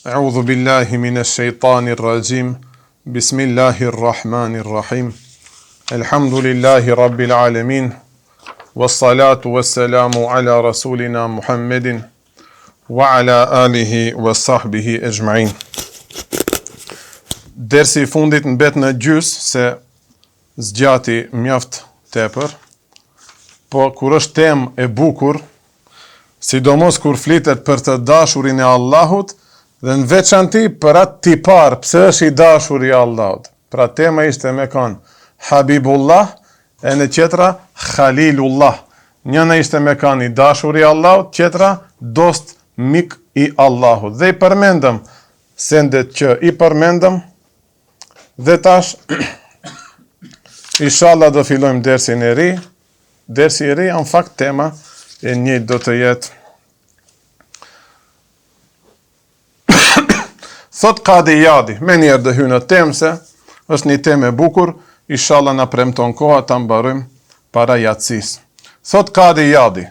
أعوذ بالله من الشيطان الرجيم بسم الله الرحمن الرحيم الحمد لله رب العالمين والصلاة والسلام على رسولنا محمد وعلى آله وصحبه أجمعين. Dersi I fundit mbet në gjys se zgjati mjaft tepër, po kur është temë e bukur, sidomos kur flitet për të dashurin e Allahut, dhe në veçanti për atë tipar, pse është I dashur I Allahut. Pra tema ishte me kanë Habibullah, e në qetra Khalilullah. Njëna ishte me kanë I dashur I Allahut, qetra dost mik I Allahut. Dhe I përmendëm sendet që I përmendëm, dhe tash inshallah do fillojmë dersin e ri. Dersi I ri, në fakt tema e njëjtë do të jetë. Thot Qadi Iyadi, me njerë dhe hynë në temë se, është një temë e bukur, inshallah na premton koha ta mbarojmë para yatsis. Thot Qadi Iyadi,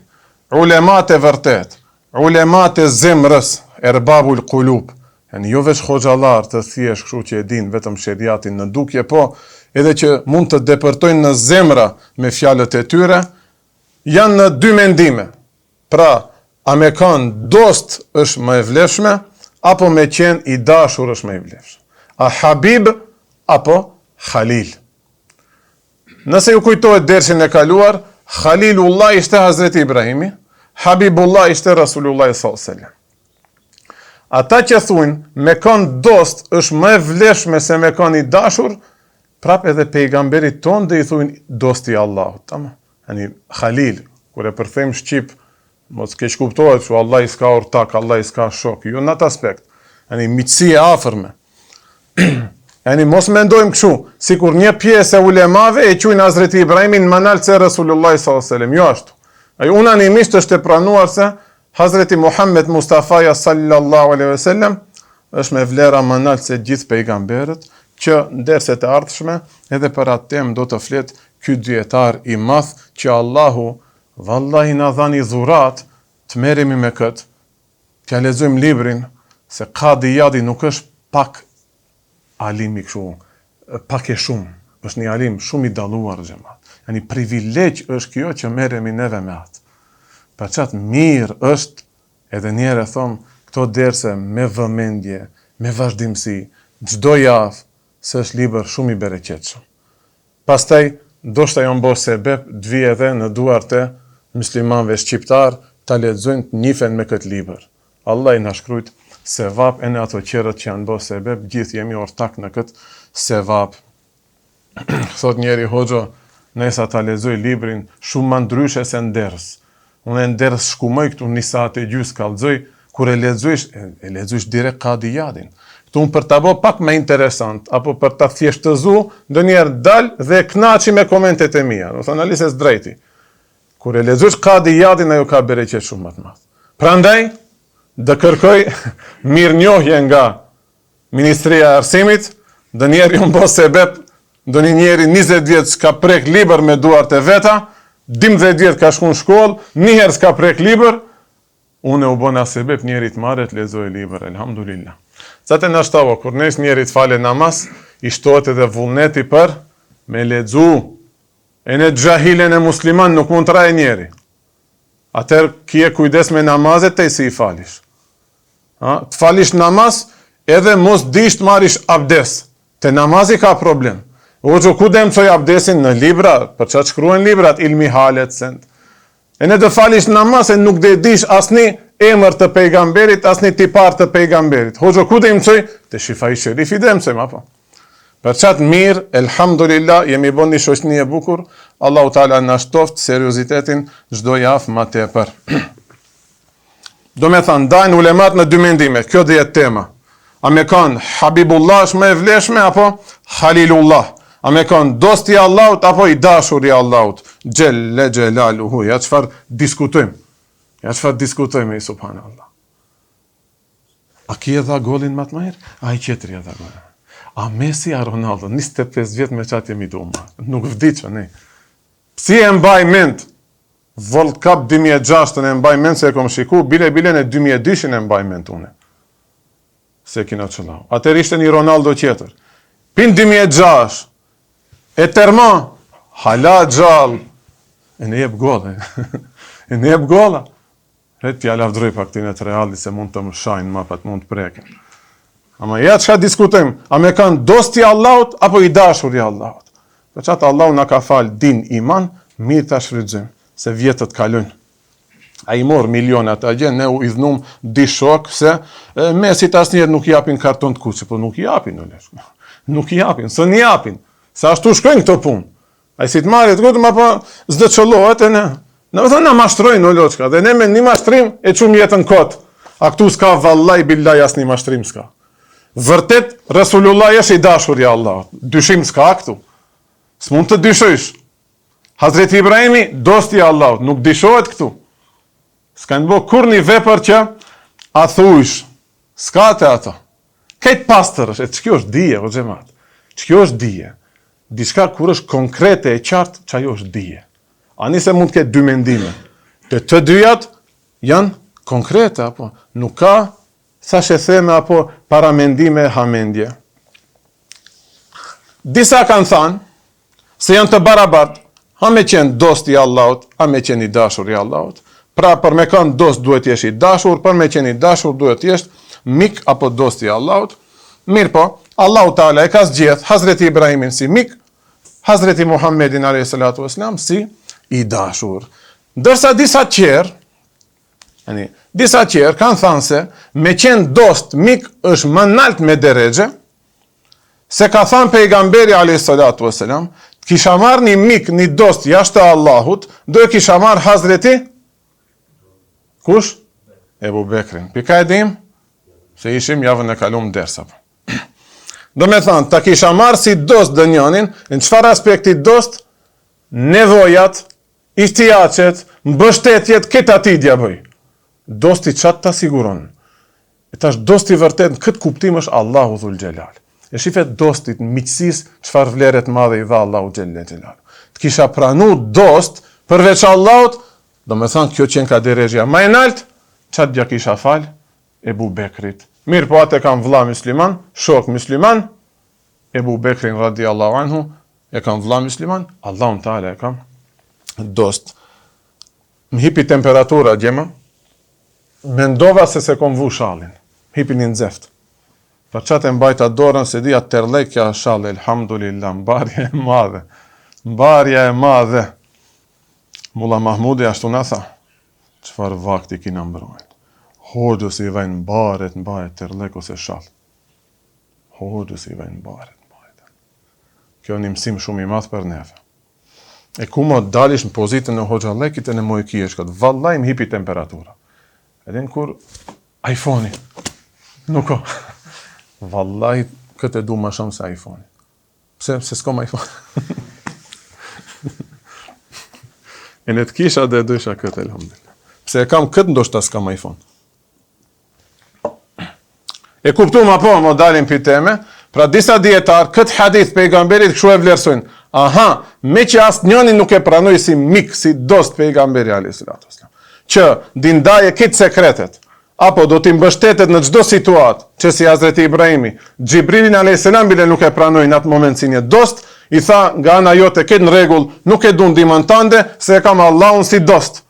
ulemat e vërtet, ulemat e zemrës, erbabul qulub, janë jo veç hoxhallar të thjesht kështu që e din vetëm sheriatin në dukje, po edhe që mund të depërtojnë në zemra me fjalët e tyre, janë në dy mendime. Pra, a me kanë dost është më e vlefshme, apo me qenë I dashur është më I vlefshëm. A Habib apo Khalil. Nëse ju kujtohet dersin e kaluar, Khalilullah ishte Hazreti Ibrahimi, Habibullah ishte Rasulullah s.a.s. Ata që thunë me kanë dost është më e vlefshme se me kanë I dashur, prap edhe pejgamberit ton dhe I thunë dosti Allahut. Hani Khalil, kur e përthejmë shqip, mos keq kuptohet që Allah I s'ka ortak, Allah I s'ka shok, jo në atë aspekt. Hani miqësi e afërme. Hani mos mendojmë kështu, sikur një pjesë e ulemave e quajnë Hazreti Ibrahimin manal se Rasulullah s.a.s. Jo ashtu. Ai unanimisht është e pranuar se Hazreti Muhammed Mustafaja sallallahu alaihi wasallam është me vlera manal se gjithë pejgamberët, që nderset e ardhshme edhe për atë temë do të flet ky dietar I madh që Allahu vallahi na dhani dhurat të merremi me këtë, t'ja lexojmë librin, se Qadi Iyadi nuk është pak alim I kështu, pak e shumë, është një alim shumë I dalluar xhamat. Janë privilegj është kjo që merremi neve me atë. Për çat mirë është, edhe njerë thon, këto derse me vëmendje, me vazhdimsi, çdo javë, se është libër shumë I bereqetshëm. Pastaj ndoshta janë bërë sebeb të vi edhe në duart e muslimanëve shqiptar ta lexojnë të njihen me këtë libër. Allah I na shkrujt sevap e në ato qerët që janë bërë sebeb, gjithë jemi ortak në këtë sevap. Thot njeri hoxha, nësa ta lexoj librin shumë më ndryshe se nders. Unë nders shkumoj këtu një saat e gjys kallxoj, kur e lexojsh direkt Qadi Iyadin. Këtu unë për ta bë pak më interesant, apo për ta thjeshtëzu, ndonjëherë dal dhe kënaqi me komentet e mia. Do thonë analizes drejti. Kur e lexosh Qadi Iyadin ajo ka bereqet shumë më të madh. Prandaj do kërkoj mirënjohje nga Ministria e Arsimit, ndonjëherë ju bë sebeb, ndonjëherë 20 vjet s'ka prek libër me duart e veta, 12 vjet ka shkuar në shkollë, një herë s'ka prek libër, unë u bëna sebeb njeri të marrë të lexojë libër, elhamdulillah. Zatë në shtavo, kur nes njeri të fale namaz, I shtohet edhe vullneti për me lexu. E në gjahilen e musliman nuk mund të raje njeri. Atër kje kujdes me namazet të I si I falish. Të falish namaz edhe mos dish të marish abdes. Te namazi ka problem. O që ku dhe mësoj abdesin në libra, për që shkruen librat, ilmi halet send. E në të falish namaz e nuk dhe dish asni emër të pejgamberit, asni tipar të pejgamberit. O që ku dhe mësoj, të shifaj sherifi dhe mësojmë, apo. Për qatë mirë, elhamdulillah, jemi bon një shoqni e bukur, Allahu Ta'ala në shtoft seriozitetin çdo javë ma tepër. Do me thënë, dajnë ulemat në dy mendime, kjo dhe jetë tema. A me kanë Habibullah është më e vlefshme, apo Khalilullah? A me kanë dosti I Allahut, apo I dashur I Allahut? Gjelle gjelaluhu, ja çfarë diskutojmë. Ja çfarë diskutojmë, subhanallah. A ki e dha golin më të mirë? A i qetëri e dha golin. A Messi, a Ronaldo, 25 vjetë me qatë jemi du ma. Nuk vdiqë, ne. Si e mbaj mend, World Cup 2006 e mbaj mend se e kom shiku, bile në 2002 e mbaj mend une. Se kina qëllau. Atër ishte një Ronaldo qetër. Pin 2006, e tërma, hala gjallë, e ne jep gola. E ne jep gola. Ret t'ja lavdroj pak këtine të Realit se mund të më shajnë mapat, mund të preken. Ama ja çka diskutojmë, a me kanë dosti Allahut apo i dashur i Allahut? Për çatë Allahu na ka fal din iman, mirë ta shfrytëzojmë, se vjetët kalojnë. A i morë milionat a gjenë, ne u idhnum di shok se Mesit asnjëherë nuk japin karton të kuqe, po nuk japin, nuk japin, së një japin, se ashtu shkojnë këto punë. A i si të marrit gotëm apo zdo qëllohet e ne. Në me thonë na mashtrojnë o loqka, dhe ne me një mashtrim e qumë jetën kotë. A këtu s'ka vallaj billaj as një mashtrim s'ka. Vërtet, Resulullah është i dashur i Allahut. Dyshim s'ka këtu. S'mund të dyshosh. Hazreti Ibrahimi, dosti i Allahut, nuk dyshohet këtu. S'ka në bo kur një vepër që a thuish. S'ka të ato. Këtë pastër është, që kjo është dije, o xhemat. Që kjo është dije. Diçka kur është konkrete e qartë, që ajo është dije. Ani se mund të ketë dy mendime. Të dyjat janë konkrete, apo nuk ka sa shetheme apo paramendime hamendje. Disa kanë thënë se janë të barabartë, ha me qenë dost i Allahut, ha me qenë i dashur i Allahut. Pra për me kanë dost duhet jesh i dashur, për me qenë i dashur duhet jesh mik apo dost i Allahut. Mirë po, Allahu Teala e ka zgjedh Hazreti Ibrahimin si mik, Hazreti Muhammedin alayhi salatu wasalam si i dashur. Ndërsa disa qerë kanë thënë se me qenë dost mik është më nalt me deregje, se ka thënë pejgamberi alayhi salatu wasalam, kisha marrë një mik, një dost jashtë Allahut, do e kisha marrë Hazreti kush? Ebu Bekrin. Pika e dim? Se ishim javën e kalum dersa. Do me thënë, ta kisha marrë si dost dënjonin, në çfarë aspekti dost? Nevojat, ihtijaqet, mbështetjet, këtë ati dja bëj. Dosti qatë ta siguron. E tash dosti vërtet në këtë kuptim është Allahu dhul Gjelal. E shifet dostit në miqësis çfarë vleret madhe i dha Allahu Gjelal. Të kisha pranu dost përveç Allahut, do me thënë kjo qenë ka deregja ma e nalt, qatë dja kisha fal Ebu Bekrit. Mirë po atë e kam vlla musliman, shok musliman, Ebu Bekrin radiallahu anhu, e kam vlla musliman, Allahun Teala e kam dost. Më hipi temperatura gjema, mendova se kom vu shallin, hipi një nxeft. Për qatë e mbajta dorën se dhja tërlekja shallë, elhamdulillah, mbarja e madhe. Mulla Mahmudi ashtu në tha, qëfar vakti kina mbrojnë. Hoxhës i vajnë mbaret, tërlek ose shallë. Hoxhës i vajnë mbaret. Kjo një mësim shumë i madh për neve. E ku më dalish në pozitën e hoxhallekit e në mojkiesh, këtë vallaj më hipi temperatura. Edhe në kur iPhone-i, nuk o. Vallaj, këtë e du ma shumë se iPhone-i. Pse? Se s'kom iPhone. E në të kisha dhe dojsha këtë, elhamdulillah. Pse e kam këtë ndoshta s'kam iPhone. E kuptu ma po, më dalim për teme, pra disa dietar, këtë hadith pejgamberit kështu e vlerësojnë. Aha, me që asë njëni nuk e pranoj si mik, si dost pejgamberi a.s. Që dindaje këtë sekretet, apo do t'i mbështetet në çdo situatë, që si Hazreti Ibrahimi, Gjibrilin a.s. bile nuk e pranoj në atë moment si një dost, i tha nga ana jote këtë në rregull, nuk e du ndihmën tënde, se e kam Allahun si dost.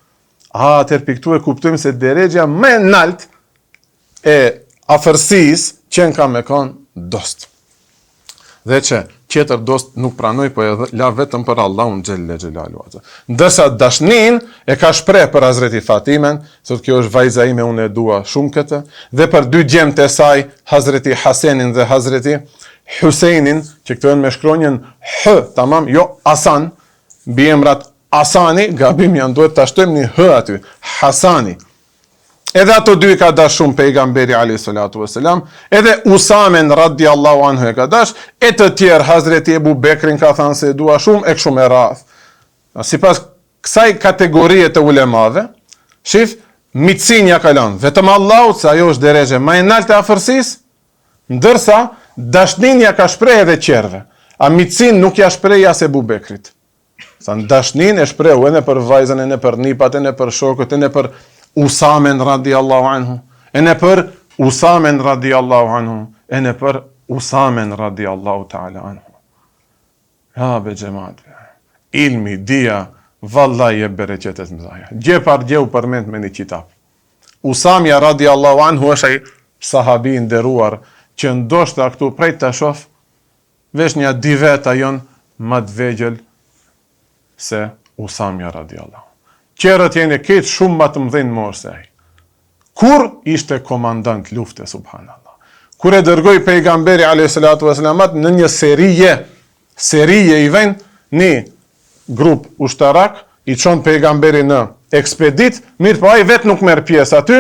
Atëherë piktu e kuptojmë se deregja më e nalt e afërsisë qenë ka me kanë dost. Dhe që qetër dost nuk pranoj, po e la vetëm për Allahun xhelle xhelalu. Ndërsa dashnin e ka shpreh për Hazreti Fatimen, thotë kjo është vajza ime, unë e dua shumë këtë, dhe për dy djemtë e saj, Hazreti Hasenin dhe Hazreti Husejnin, që këto janë me shkronjën H, tamam, jo Hasan, biemrat Hasani, gabim janë, duhet ta shtojmë një H aty, Hasani. Edhe ato dy ka dash shumë pejgamberi alayhi salatu wasalam, edhe Usamen radiallahu anhu e ka dash, e të tjerë Hazreti Ebu Bekrin ka thënë se e dua shumë, e kështu me radhë. Sipas kësaj kategorie të ulemave, shif, mitësin ja kalon, vetëm Allahut, se ajo është derezhe më e lartë e afërsisë, ndërsa dashnin ja ka shpreh edhe qerve. A mitësin nuk ja shpreh as Ebu Bekrit. Sa në dashnin e shprehu edhe për vajzën, edhe për nipat, edhe për shokët, edhe për Usamen radiallahu anhu, edhe për Usamen radiallahu anhu, edhe për Usamen radiallahu ta'ala anhu. Ja, be xhamat, ilmi, dia, vallaj e bereqetet mëzaja. Gje par gje u përmend me një kitab. Usamja radiallahu anhu është ai sahabi nderuar që ndoshta këtu prej të shof vesh një di veta jon më të vegjël se Usamja radiallahu. Qerët jeni këtë shumë më të mëdhenj morë se ai. Kur ishte komandant lufte, subhanallah. Kur e dërgoi pejgamberi a.s. në një serije i vjen një grup ushtarak, i çon pejgamberi në ekspedit, mirë po ai vetë nuk merr pjesë aty,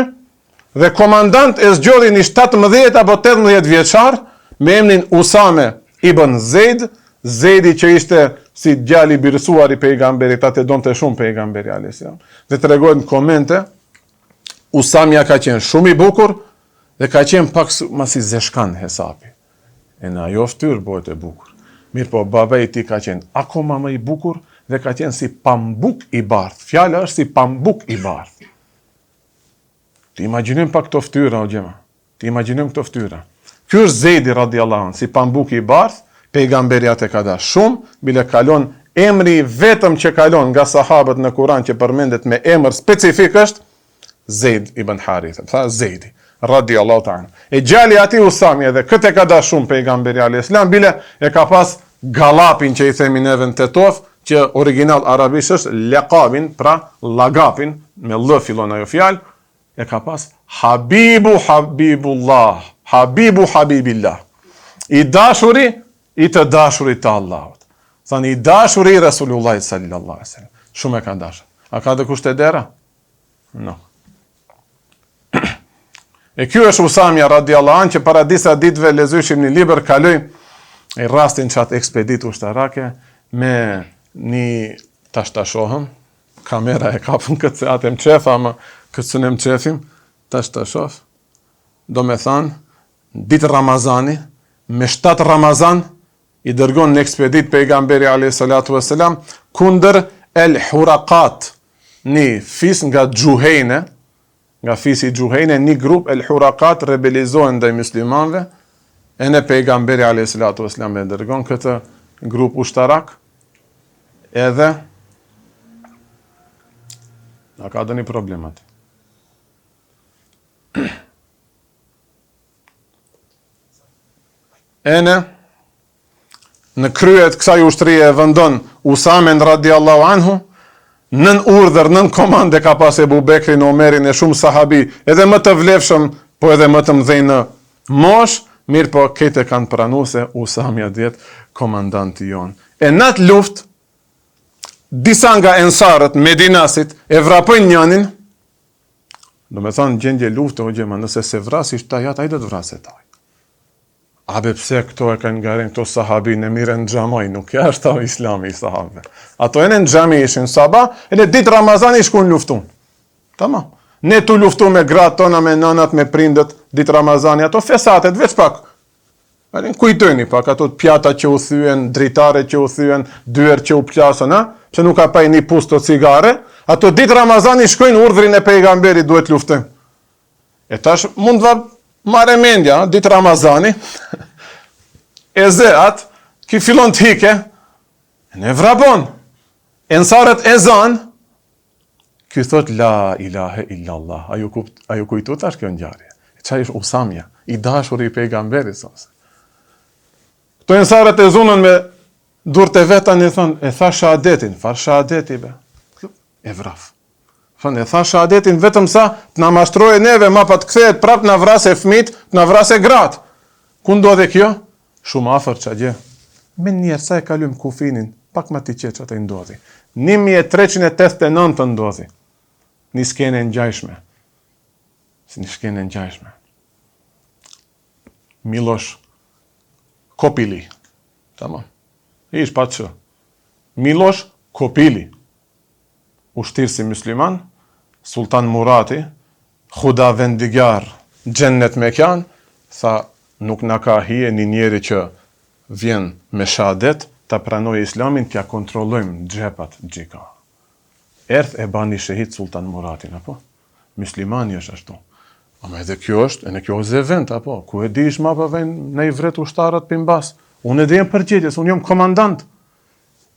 dhe komandant e zgjodhi një 17 apo 18 vjeçar me emrin Usame ibn Zeid, Zeidi që ishte si djali birësuar i pejgamberit, atë donte shumë pejgamberi a.s. Dhe tregohet në komente, Usamja ka qenë shumë i bukur dhe ka qenë pak masi zeshkan hesapi. E në ajo ftyrë bëhet e bukur. Mirë po, baba i ti ka qenë akoma më i bukur dhe ka qenë si pambuk i bardh. Fjala është si pambuk i bardh. Ti imagjinojmë pak këto ftyra, o gjema. Ti imagjinojmë këto ftyra. Ky është Zeidi radiallahu anhu, si pambuk i bardh, pejgamberi atë ka dash shumë, bile kalon emri vetëm që kalon nga sahabët në Kur'an që përmendet me emër specifik është Zeid ibn Haritha. Tha Zeidi radiallahu ta'ala. E gjali ati Usami edhe këtë e ka dash shumë pejgamberi a.s. bile e ka pas galapin që i themi neve në Tetov, që original arabisht është leqabin, pra lagapin, me lë fillon ajo fjalë, e ka pas Habibu Habibullah, Habibu Habibillah. I dashuri, i të dashurit të Allahut. Thani i dashuri i Resulullah sallallahu alaihi wasallam. Shumë e ka dashur. A ka dhe kushte dera? No. E kjo është Usamja radiallahu anhu që para disa ditëve lexojshim një libër, kaloj i rastin që atë ekspedit ushtarake me një tashtashofëm, kamera e kapën këtë se atë më qef, ama këtë së në më qefim, tashtashofë, do me thanë, ditë Ramazani, me 7 Ramazan, i dërgon në ekspedit pejgamberi a.s. kundër el Hurakat, një fis nga Gjuhejne, nga fisi Gjuhejne, një grup el Hurakat rebelizohen ndaj muslimanve, e në pejgamberi a.s. e dërgon këtë grup ushtarak, edhe a ka dhe një problemat. Ene, në kryet kësaj ushtrie vendon Usamen radiallahu anhu, nën urdhër, nën komande ka pas Ebu Bekrin, Omerin e shumë sahabi, edhe më të vlefshëm, po edhe më të mdhej në mosh, mirë po kete kanë pranu se Usamja djetë komandanti jonë. E në atë luft, disa nga ensarët, Medinasit, e vrapojnë njënin, do me thonë gjendje luftë, o gjema, nëse se vrasisht taj atë, a i do të vrasë taj. Abe pse këto e kanë ngaren, këto sahabi në mire në gjamaj, nuk ja është ta islami i sahabëve. Ato e në gjami ishin sabah, e në ditë Ramazan i shkun luftun. Tama. Ne tu luftu me gratë tona, me nënat, me prindët, ditë Ramazani, ato fesatet, veç pak. Kujtojni pak, ato pjata që u thyen, dritare që u thyen, dyert që u plasën, pse nuk ka paj një pus të cigare, ato ditë Ramazani shkojnë urdhrin e pejgamberit duhet luftim. E tash mund va mare mendja, ditë Ramazani, e ze atë, ki fillon të hike, ne vrabon, ensarët e zanë, ky thot la ilahe illallah, ajo kujtu tash kjo ngjarje. Çaj është Usamja, i dashur i pejgamberit sasa. Këto ensarët e zunën me durët e veta në thonë, e tha shahadetin, farë shahadeti be, e vraf. Thonë, e tha shahadetin vetëm sa të na mashtroje neve, ma pa të kthehet prap na vrase fëmit, të na vrase gratë. Ku ndodhe kjo? Shumë afër që gje. Me njerë sa e kalym kufinin, pak ma ti qetë që të ndodhi. 1389 të ndodhi. Një skene në gjajshme. Si një skene në gjajshme. Miloš Kopili. Tamam. Ish pa që. Miloš Kopili. Ushtirë si musliman, Sultan Murati, Khuda vendigar, gjennet me kjan, tha, nuk na ka hije një njeri që vjen me shahadet, ta pranoj islamin, t'ja kontrollojmë xhepat xhika. Erth e bani shehit Sultan Muratin, apo? Muslimani është ashtu. Ama edhe kjo është, e në kjo është event, apo? Ku e di ishma për vejnë në i vret ushtarët për mbas. Unë e dhe jem përgjetjes, unë jam komandant.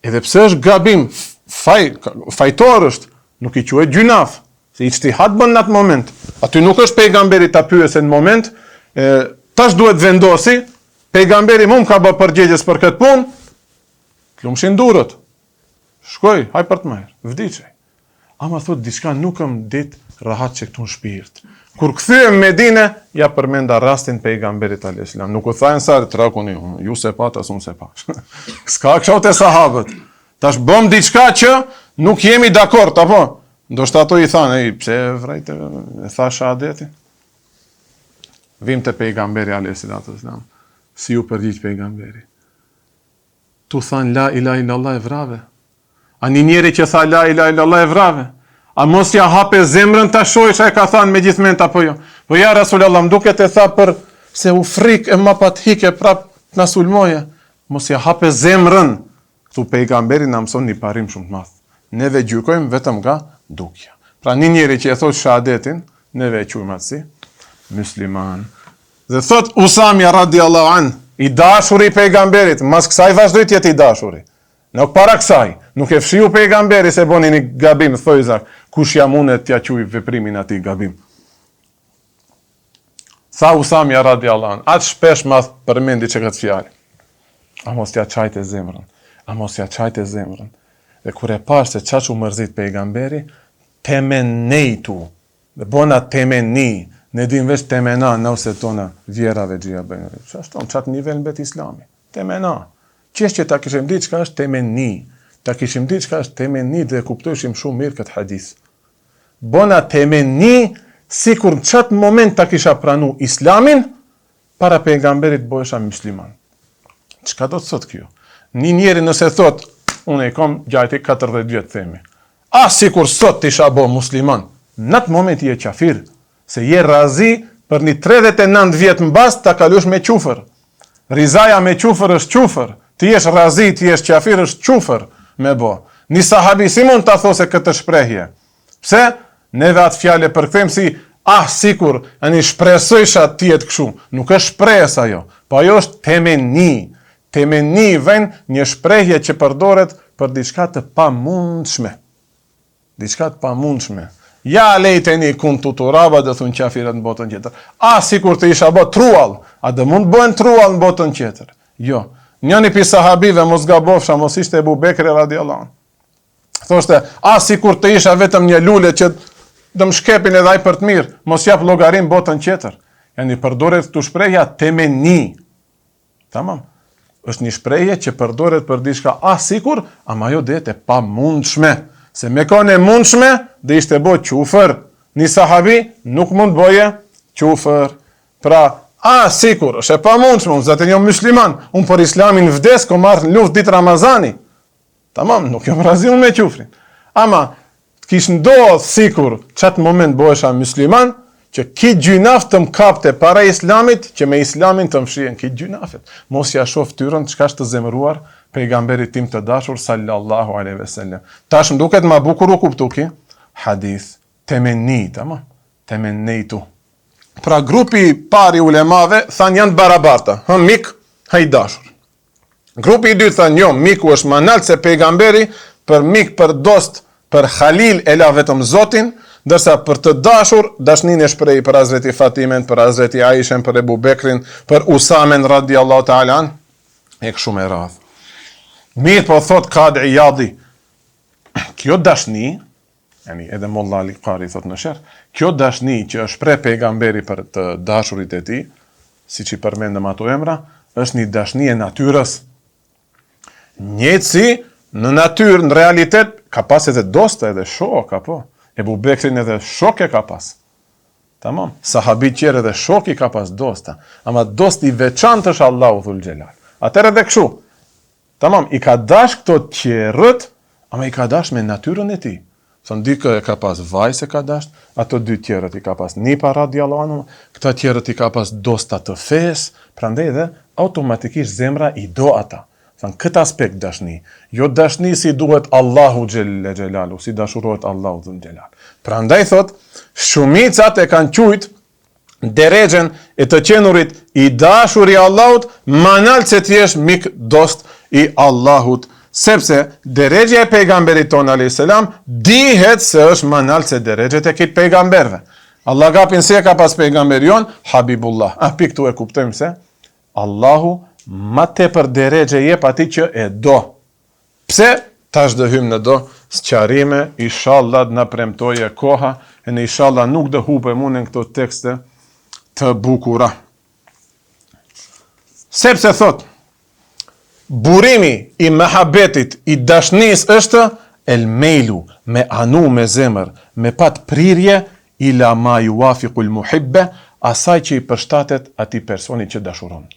Edhe pse është gabim, fajtor është, nuk i quhet gjynaf, se i ijtihad bën në atë moment. Aty nuk është pejgamberi ta pyese në moment, tash duhet vendosi, pejgamberi më ka bë përgjetjes për këtë punë, t'lumshin durët. Shkoj, haj për të merr, vdiçej. Ama thot diçka nuk më dit rahat që këtu në shpirt. Kur kthyehem në Medinë, ja përmenda rastin pejgamberit alayhis salam. Nuk u thajnë sa trakuni, ju se patas, unë se pash. S'ka kështu te sahabët. Tash bëm diçka që nuk jemi dakord, apo? Ndoshta ato i thanë, "Ej, pse vrajte, e tha shahadetin?" Vim te pejgamberi alayhis salam. Si u përgjigj pejgamberi? Tu thanë la ilaha illallah e vrave. A një njeri që tha la ilaha illallah e vrave? A mos ja hape zemrën ta shojë çka e ka thënë me gjithmend apo jo? Po ja Rasulullah, më duket e tha për se u frik e ma pat hike prap na sulmoje. Mos ja hape zemrën. Ktu pejgamberi na mëson një parim shumë të madh. Neve gjykojmë vetëm nga dukja. Pra një njeri që e thot shahadetin, neve e quajmë atësi musliman. Dhe thot Usami radiallahu an, i dashuri i pejgamberit, mas kësaj vazhdoi të jetë i dashuri. Nuk para kësaj, nuk e fshiu pejgamberi se boni një gabim, thoi Zak, kush jam unë t'ja quaj veprimin atij gabim. Tha Usami radiallahu an, atë shpesh ma përmendi që këtë fjalë. A mos t'ja çajte zemrën, a mos t'ja çajte zemrën. Dhe kur e pash se çaq u mërzit pejgamberi, temenejtu, dhe bona temeni, ne dim veç temena, nëse tona vjerave gjia bëjnë. Ashton, qatë nivel në bet islami. Temena. Qesh që ta kishim ditë çka është temeni. Ta kishim ditë çka është temeni dhe kuptojshim shumë mirë këtë hadith. Bona temeni, si kur në qatë moment ta kisha pranu islamin, para pejgamberit bëhesha musliman. Çka do të thot kjo? Një njeri nëse thot, unë e kom gjajti 40 vjetë themi. Si kur sot t'isha bo musliman, në atë moment i e qafir, se je razi për një 39 vjetë në bas ta kalush me qufër. Rizaja me qufër është qufër. Ti jesh razi, ti jesh qafir është qufër me bo. Një sahabi si mund të those këtë shprehje? Pse? Neve atë fjale përkthejmë si, sikur, një shpresojsha tjetë këshu. Nuk është shprehjes ajo, po ajo është temeni. Temeni vjen një shprehje që përdoret për diçka të pamundshme. Diçka të pamundshme. Ja lejteni kun tuturaba dhe thunë qafirat në botën tjetër. Sikur të isha bë truall, a dhe mund bëhen truall në botën tjetër? Jo. Njëni pi sahabive mos gabofsha, mos ishte Ebu Bekri radiallahu anhu. Thoshte, sikur të isha vetëm një lule që dëm shkepin edhe aj për të mirë, mos jap llogarin botën tjetër. Janë i përdoret të shprehja temeni. Tamam. Është një shprehje që përdoret për diçka sikur, ama ajo det e pamundshme. Se me kone mundshme, dhe ishte bo qufër. Një sahabi nuk mund boje qufër. Pra, sikur, është e pa mundshme, unë zatë një musliman, unë për islamin vdes, ko marrë në luft ditë Ramazani. Tamam, nuk jam razi unë me qufrin. Ama, kish ndodhë sikur, qatë moment bojesha musliman, që ki gjynaf të mkapte para islamit, që me islamin të mshien ki gjynafet. Mos ja shof tyrën, çka është të zemëruar, pejgamberit tim të dashur sallallahu alaihi wasallam. Tash më duket më bukur u kuptu ki hadith temeni, tamam? Temenitu. Pra grupi pari ulemave thanë janë barabarta, mik, i dashur. Grupi i dytë thanë jo, miku është më nalt se pejgamberi, për mik, për dost, për Khalil e la vetëm Zotin, ndërsa për të dashur, dashnin e shpreh për Hazreti Fatimen, për Hazreti Aishen, për Ebu Bekrin, për Usamen radiallahu ta'ala an, e kështu me radhë. Mirë po thot Kadi Iyadi, kjo dashni, edhe Molla Ali Qari thot në sherh, kjo dashni që është shpreh pejgamberi për të dashurit e tij, siç i përmendëm ato emra, është një dashni e natyrës. Njëjtësi në natyrë, në realitet, ka pas edhe dosta edhe shok, apo? Ebu Bekrin edhe shok e ka pas. Tamam, sahabit tjerë edhe shok i ka pas dosta, ama dost i veçantë është Allahu dhul xhelal. Atëherë edhe kështu. Tamam, i ka dash këto tjerët, ama i ka dash me natyrën e tij. Thon dikë e ka pas vaj se ka dasht, ato dy tjerët i ka pas nipa radiallahu anhu, këta tjerët i ka pas dosta të fes, prandaj dhe automatikisht zemra i do ata. Thon këtë aspekt dashni, jo dashni si duhet Allahu xhelle xhelalu, si dashurohet Allahu xhelle xhelal. Prandaj thot, shumicat e kanë qujt derexhen e të qenurit i dashur i Allahut, manal se ti jesh mik dost i Allahut, sepse derexhja e pejgamberit ton alayhis salam dihet se është manal se derexhet e këtë pejgamberve. Allah gapin se ka pas pejgamber jon Habibullah. Pik këtu e kuptojmë se Allahu ma tepër derexhe jep atij që e do. Pse? Tash do hym në do sqarime, inshallah na premtoje koha, e në inshallah nuk do hupem unë në këto tekste të bukura. Sepse thot, burimi i mehabetit, i dashnis është el mejlu, me anu me zemër, me pat prirje, ila ma yuafiqul muhibbe, asaj që i përshtatet ati personi që dashuron.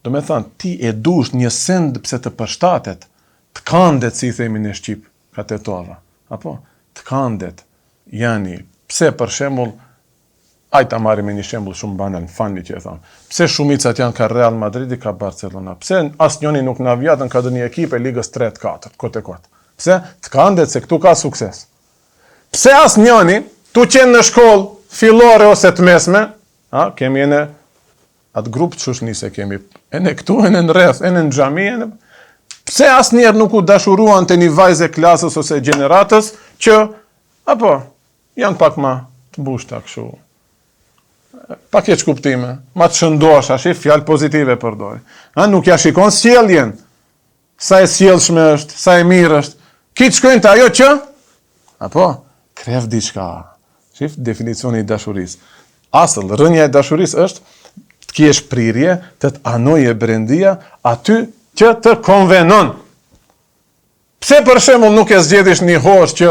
Do me thënë, ti e dush një send pse të përshtatet, të kandet, si i themi në Shqip, ka të tova. Apo? Të kandet, jani, pse për shembull, ajta marim një shembull shumë banal, fani që e thonë. Pse shumicat janë ka Real Madridi, ka Barcelona? Pse asnjëri nuk na vjatën ka dhe një ekip e ligës 3-4, kote. Pse? Të kandet se këtu ka sukses. Pse asnjëri, tu qenë në shkollë, fillore ose të mesme, kemi ene atë grupë që është nise kemi, ene këtu, ene në rreth, ene në xhami, pse asnjëherë nuk u dashuruan të një vajze klasës ose gjeneratës, që, janë pak ma të mbushta kështu. Pak e kuptime, ma të shëndosha, fjalë pozitive përdoj. Nuk ja shikon sjelljen, sa e sjellshme është, sa e mirë është. Kitë shkojnë të ajo që, krev diçka. Shif definicioni i dashurisë. Asëll, rënja e dashurisë është të kjesh prirje, të anoje brendia, aty që të konvenon. Pse për shembull nuk e zgjedhish një hosh që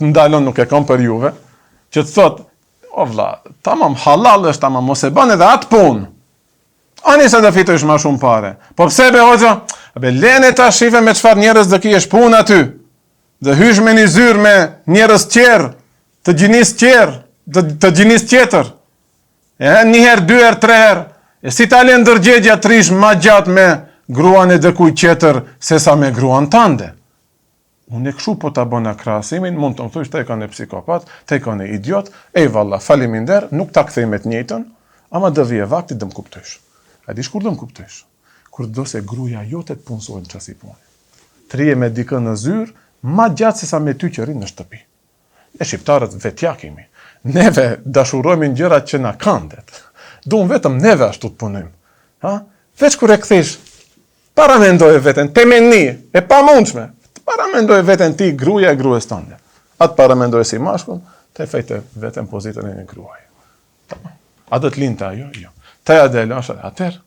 të ndalon, nuk e kam për juve, që të thot, o vlla, tamam halal është, tamam mos e bën edhe atë punë. Ani se do fitojsh më shumë pare. Po pse be hoxha? Be lene ta shife me çfarë njerëz do kish punë aty. Dhe hysh me një zyrë me njerëz tjerë, të gjinis tjerë, të gjinis tjetër. Një herë, 2 herë, 3 herë. E si ta lën ndërgjegja të rish ma gjatë me gruan e dëkuj tjetër se sa me gruan tande. Unë e këshu po ta bëna krahasimin, mund të më thush, te kanë e psikopat, te kanë e idiot, valla, faliminder, nuk ta kthej me të njëjtën, ama do vije vakti dë më kuptojsh. A dish kur do më kuptojsh? Kur do se gruaja jote të punësojnë qasi punë. Trije me dikën në zyrë, ma gjatë se sa me ty që rinë në shtëpi. E shqiptarët vetja kemi. Neve dashurojmë gjërat që na kandet. Duam vetëm neve ashtu të punojmë. Veç kur e kthesh, paramendoj veten, te meni, e pamundshme. Paramendoj veten ti gruaja e gruas tënde. Atë paramendoj si mashkull, te fejte veten pozitën e një gruaje. A do të lindte ajo? Jo. Te ja del, atëherë.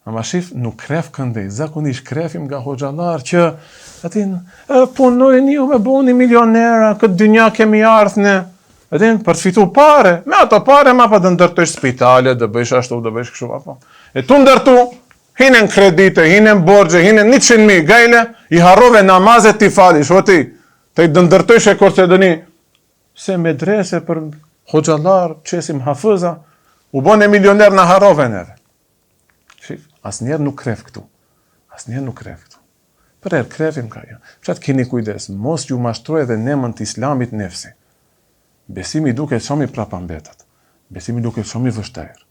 Ama shif, nuk kref këndej. Zakonisht krefim nga hoxhallar që atin punojnë ju me bëni milionera, këtë dynja kemi ardhne. Atin për të fitu pare, me ato pare ma pa të ndërtojsh spitale, dhe bëjsh ashtu, dhe bëjsh kështu apo. E tu ndërtu, hinen kredite, hinen borgje, hinen 100.000 gajle, i harrove namazet t'i falish, o ti, të i ndërtojsh e korcedoni, se medrese për hoxhallar, qesim hafëza, u bone milioner në harrove neve. Shif, asnjëherë nuk kref këtu. Asnjëherë nuk kref këtu. Për herë krefim ka jo. Fshat keni kujdes, mos ju mashtroj edhe nemën të islamit nefsi. Besimi duket shumë i prapambetat. Besimi duket shumë i vështirë.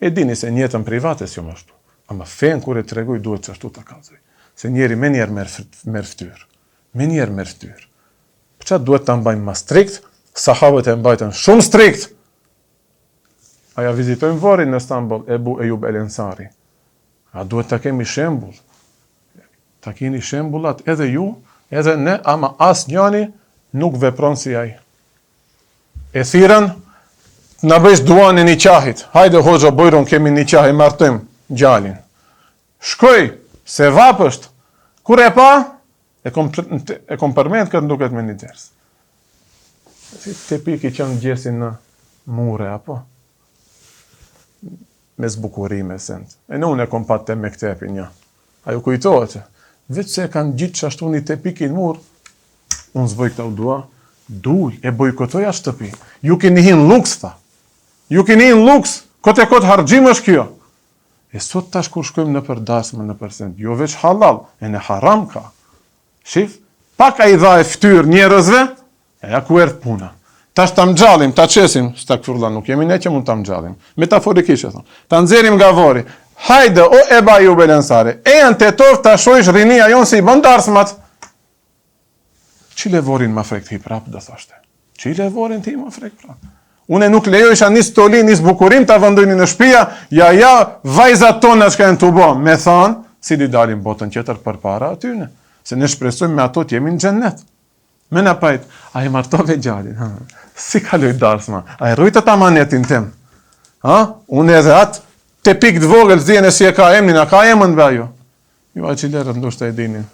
E dini se në jetën private si më ashtu. Ama fen kur e tregoj duhet që ashtu ta kallzoj. Se njeri me njerë merr fytyrë. Me njerë merr fytyrë. Për çfarë duhet ta mbajmë më strikt? Sahabët e mbajtën shumë strikt. Aja vizitojmë Varrin në Istanbul, Ebu Ejub El Ensari. A duhet ta kemi shembull. Ta keni shembullat edhe ju, edhe ne, ama asnjëri nuk vepron si ai. E thirrën na bësh duan e niqahit. Hajde hoxha bojron kemi niqah e martojm gjalin. Shkoj se vapësht. Kur e pa, e kom përmend këtë duket me një ders. Si te piki që në gjesin në mure, apo? Me zbukurime, sent. E në unë e kom pat të me këtepi një. Ajo kujtohet që, veç se kanë gjitë që ashtu një te piki në mur, unë zboj këta u dua, duj, e bojkotoja shtëpi. Ju keni hin luks, tha. Ju keni hin luks, kote harxhim është kjo. E sot tash kur shkojmë në për dasmë, në për send, jo veç halal, e në haram ka. Shif, pak a I dha e fytyr njerëzve, e ja ku erdh puna. Tash ta mxhallim, ta çesim, stakfurullah, nuk jemi ne që mund ta mxhallim. Metaforikisht e thon. Ta nxjerrim nga vori. Hajde o Eba ju Belensare, e janë tetov ta shojsh rinia jon se I bën darsmat. Çile vorin ma frekt hi prap, do thoshte. Çile vorin ti ma frekt prap. Unë nuk lejojsha nis toli, nis bukurim ta vendojni në shtëpia, ja vajzat tona që kanë të bo, me thon, si di dalim botën tjetër përpara atyne, se ne shpresojmë me ato të jemi në xhennet. Me na pajt, a I martove gjalin, si kaloj darsma, a I rujtë ta manetin tim, unë edhe atë, te pik të vogël, zhjene si e ka emnin, a ka emën be ajo, ju a qilerët ndoshta e dinin,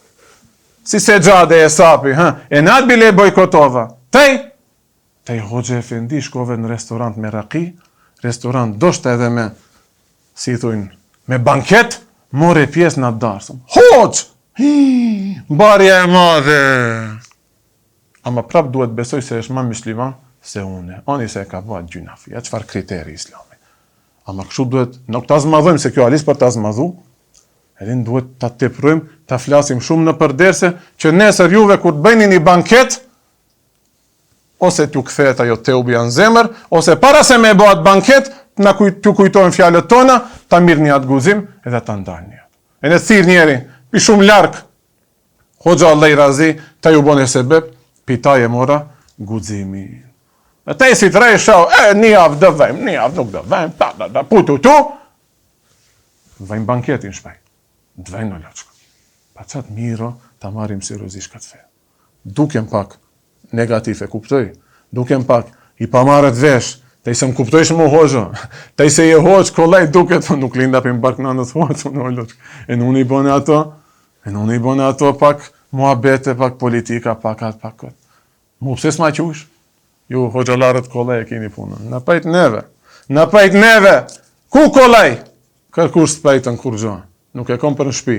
si se gjade e sapi, e natë bile bojkotova, tej hoxhe efendi shkove në restorant me raki, restorant doshta edhe me, si thujnë, me banket, more pjesë në darsëm, hoxh, barja e madhe, ama prap duhet besoj se është ma musliman se une. Ani se e ka bëhat gjunafi. Ja çfarë kriteri Islami. Ama kështu duhet, nuk ta zmadhojmë se kjo alis për ta zmadhu, edhe duhet ta teprojmë, ta flasim shumë në përderse, që nesër juve kur të bëjni një banket, ose t'ju kthehet ajo teubja në zemër, ose para se me bëhat banket, t'ju kujtojnë fjalët tona, ta mirni atë guzim, edhe ta ndalni. E në thirr njeri, pi shumë larg, hoxha Allah I razi, ta ju bone sebeb, pita e mora guximi. E te si të rejshau, një javë dë vejmë, një javë nuk dë vejmë, putu tu, vejmë banketin shpej, dvejnë në loqka. Pa qatë miro, ta marim seriozisht këtë fe. Dukem pak negativ e kuptoj, dukem pak I pamarët vesh, te I se më kuptojsh më hoxho, te I se je hoxh, kollaj duket, nuk linda për më bark në anët hoxho, në loqka. E në unë I bone ato pak, muhabete, pak politika, pak atë, pak këtë. Mu pse s'ma qush? Ju, hoxalarët kollaj e kini punën. Në pajt neve! Ku kollaj? Kërkush s'pajtën kur gjo. Nuk e kom për në shpi.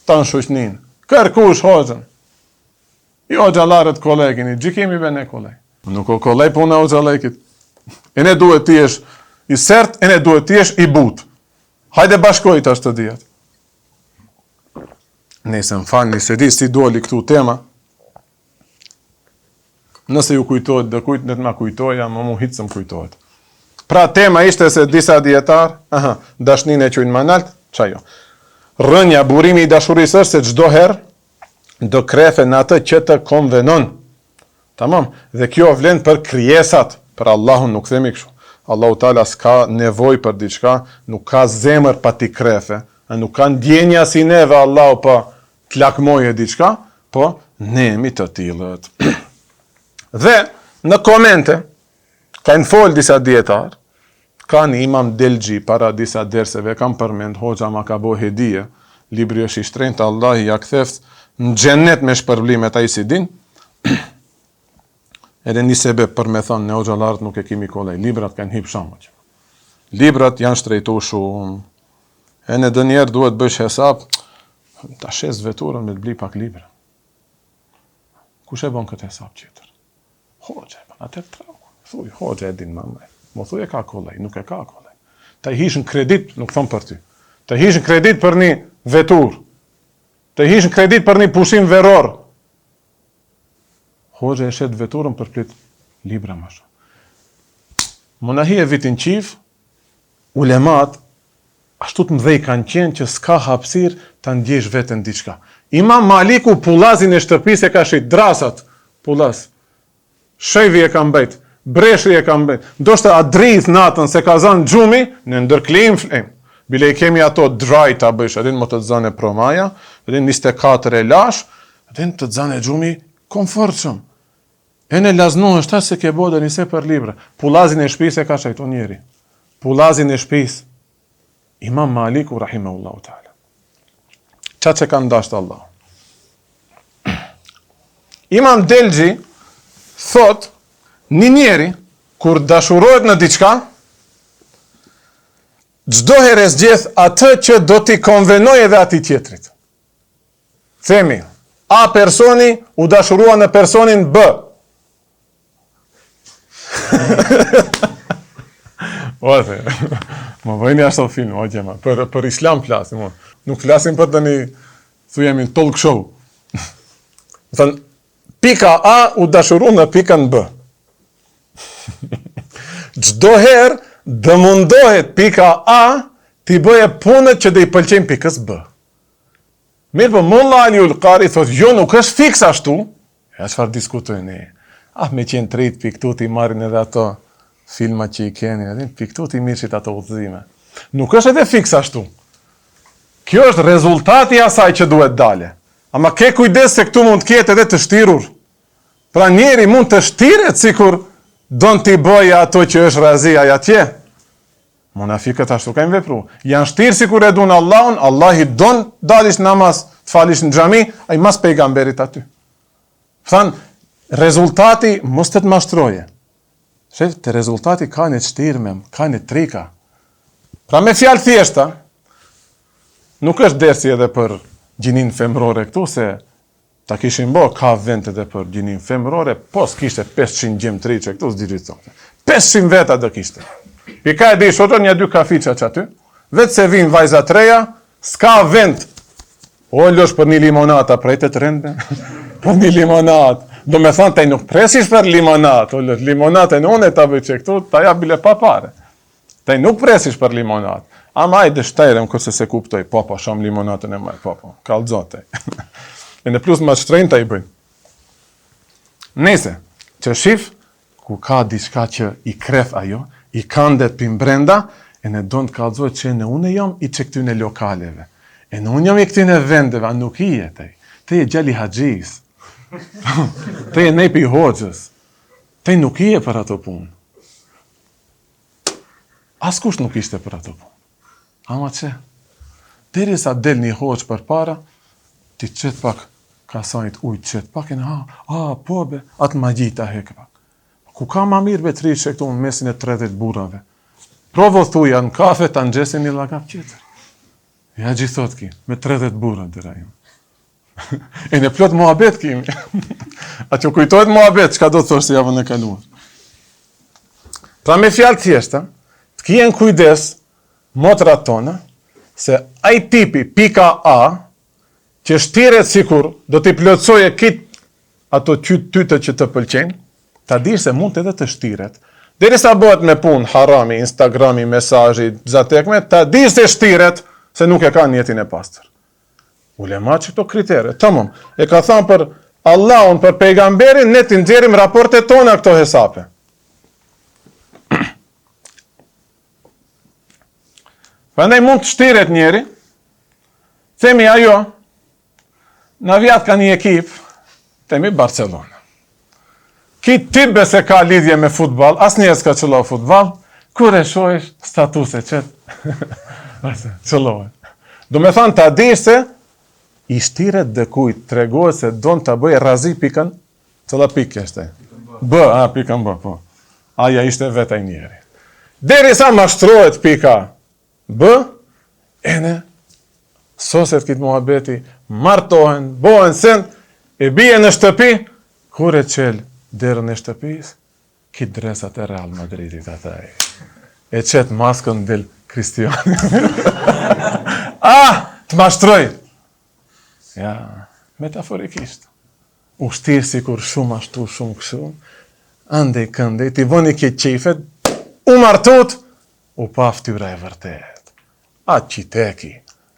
Ta në shoqnin. Kërkush hoxën. Ju, hoxalarët kollaj e kini. Gjikimi be ne kollaj. Nuk o kollaj puna hoxalajkit. E ne duhet t'jesh I sert, e ne duhet t'jesh I but. Hajde bashkoj tash të dijet. Nëse më falni, se di si doli këtu tema, nëse ju kujtojt dhe kujt, në të ma kujtoja, më mu hitë së më kujtojt. Pra tema ishte se disa djetar, dashnin e qujnë manalt, qajo. Rënja, burimi I dashurisë është se çdo herë do krefe në atë që të konvenon. Tamam, dhe kjo vlen për krijesat, për Allahun nuk themi kështu. Allahu Taala s'ka nevojë për diçka, nuk ka zemër pa ti krefe, nuk ka ndjenja si neve Allahu pa t'lakmoje diçka, po ne jemi të tillët. Dhe në komente kanë fol disa dietar, kanë Imam Delxhi para disa derseve kam përmend, hoxha ma ka bo hedije, libri është I shtrenjtë, Allah ja ktheft në xhennet me shpërblimet ai si din. Edhe një sebe për me thonë, ne hoxhallarët nuk e kemi kollaj, librat kanë hip shumë. Librat janë shtrejtu shumë, e në dënjerë duhet bësh hesap, ta shes veturën me të bli pak libra. Kush e bon këtë hesap qëtër? Hoxha e ban, atër trau. Thuj, hoxha e din mamaj. Mo thuj e ka kollaj, nuk e ka kollaj. Ta I hishën kredit, nuk thonë për ty. Ta I hishën kredit për një vetur. Ta I hishën kredit për një pushim veror. Hoxha e shet veturën për plit libra më shumë. Monahi e vitin qif, ulemat, ashtu të mdhej kanë qenë që s'ka hapsir të ndjesh vetën diçka. Imam Maliku pullazin e shtëpis e ka shit, drasat, pullaz. Shejvi e ka mbejt, breshri e ka mbejt. Ndoshta a drith natën se ka zanë gjumi, në ndërklim flem. Bile I kemi ato draj të bëjsh, edhin më të të zanë e promaja, edhin 24 e lash, edhin të të zanë e gjumi komfortshëm. E në laznohë është ta se ke bodë njëse për libra. Pullazin e shpis e ka shajton njeri. Pullazin e shpis. Imam Maliku, rahimahullahu ta'ala. Qa që ka ndashtë Allah. Imam Delxhi thot, një njeri, kur dashurohet në diçka, çdo herë zgjedh atë që do t'i konvenoj edhe atij tjetrit. Themi, A personi u dashurua në personin B. Ose, më vëjni ashtë film, o gjema, për islam flasim, nuk flasim për të një, thujemi talk show. Thënë, pika A u dashuru në pikën B. Çdo herë dëmundohet pika A t'i bëje punët që dhe i pëlqen pikës B. Mirë për Molla Aliul Qari thot, jo nuk është fiks ashtu, ja çfarë diskutojnë ne. Me qenë trit piktu t'i marrin edhe ato filma që i keni, edhe piktu t'i mirësit ato udhëzime. Nuk është edhe fiks ashtu. Kjo është rezultati asaj që duhet dale. Ama ke kujdes se këtu mund t'ketë edhe të shtirur. Pra njeri mund të shtiret sikur don t'i bëjë ato që është razia atje. Munafikët ashtu kanë vepru. Janë shtirë si kur e dun Allahun, Allah i don dalish namaz, të falish në xhami, ai mas pejgamberit aty. Thanë, rezultati mos të mashtroje. Shef, të rezultati ka një shtirme, ka një trika. Pra me fjalë thjeshta, nuk është dersi edhe për gjinin femrore këtu, se ta kishin bo, ka vend edhe për gjinin femrore, po s'kishte 500 gjemtri që këtu s'diritote. 500 veta dhe kishte. Pika e di shotër një 2 kafiqa që aty, vetë se vinë vajzat reja, s'ka vend. O, losh për një limonata, prejtë të rende, për një limonat. Do me thonë, taj nuk presish për limonat, o, losh, limonatën unë e ta bëj që këtu, ta ja bile pa pare. Taj nuk presish për limonat. Ama ajde shtajrem kërse se kuptoj, papa, sham limonatën e maj, papa, kalzotaj. E në plus ma shtrejnë ta i bëjnë. Nese, që shif, ku ka diçka që i kref ajo, i kandet për brenda, e në donë të kalzoj që në unë jam i që këtyne lokaleve. E në unë jam i këtyne vendeve, a nuk i e tej. Tej e gjali haxhis. Tej e nejpi hoxhës. Tej nuk i e për ato punë. Askush nuk ishte për ato punë. Ama që? Deri sa del një hoxh për para, ti qëtë pak kasajt ujtë qëtë pak, e në po be, atë magjita hekë pak. Ku ka ma mirë betri që këtu në mesin e 30 burave. Provo thuja në kafe të ngjesin një lagap qëtër. Ja gjithot ki, me 30 burra dëra im. E në plot muhabet kimi. A që kujtojt muhabet, qka do të thosh se javën e kaluar. Pra me fjalë thjeshta, të kien kujdes motrat tona, se aj tipi pika A, që shtiret sikur do t'i plotësoje kit ato tyte që të pëlqenë, ta dish se mund edhe të shtiret. Deri sa bëhet me punë harami, Instagrami, mesazhi, zatekme, ta dish se shtiret se nuk e ka në jetin e pastër. Ulema që këto kritere, tamam, e ka thënë për Allahun, për pejgamberin, ne t'i nxjerrim raportet tona këto hesape. Prandaj mund të shtiret njeri, themi ajo, në vjatë ka një ekip, themi Barcelona. Ki tibe se ka lidhje me futbal, as njerës ka qëlloh futbal, kur e shojsh statuse qëtë, qëllohet. Do me thanë ta di se, i shtiret dhe kujt, tregohet se donë të bëj razi pikën, cëlla pikë kështë? Pikën B, po. Aja ishte vetaj njeri. Deri sa mashtrohet pika B, ene, soset kitë muhabeti, martohen, bohen sen, e bije në shtëpi, kur e qelë, derën e shtëpis, ki dresat e Real Madridit ataj. E qetë maskën del Kristiani. Të mashtroj! Ja, metaforikisht. U shtirë si kur shumë ashtu, shumë këshu, andej këndej, t'i vëni kje qifet, u martut, u pa ftyra e vërtet. A qiteki,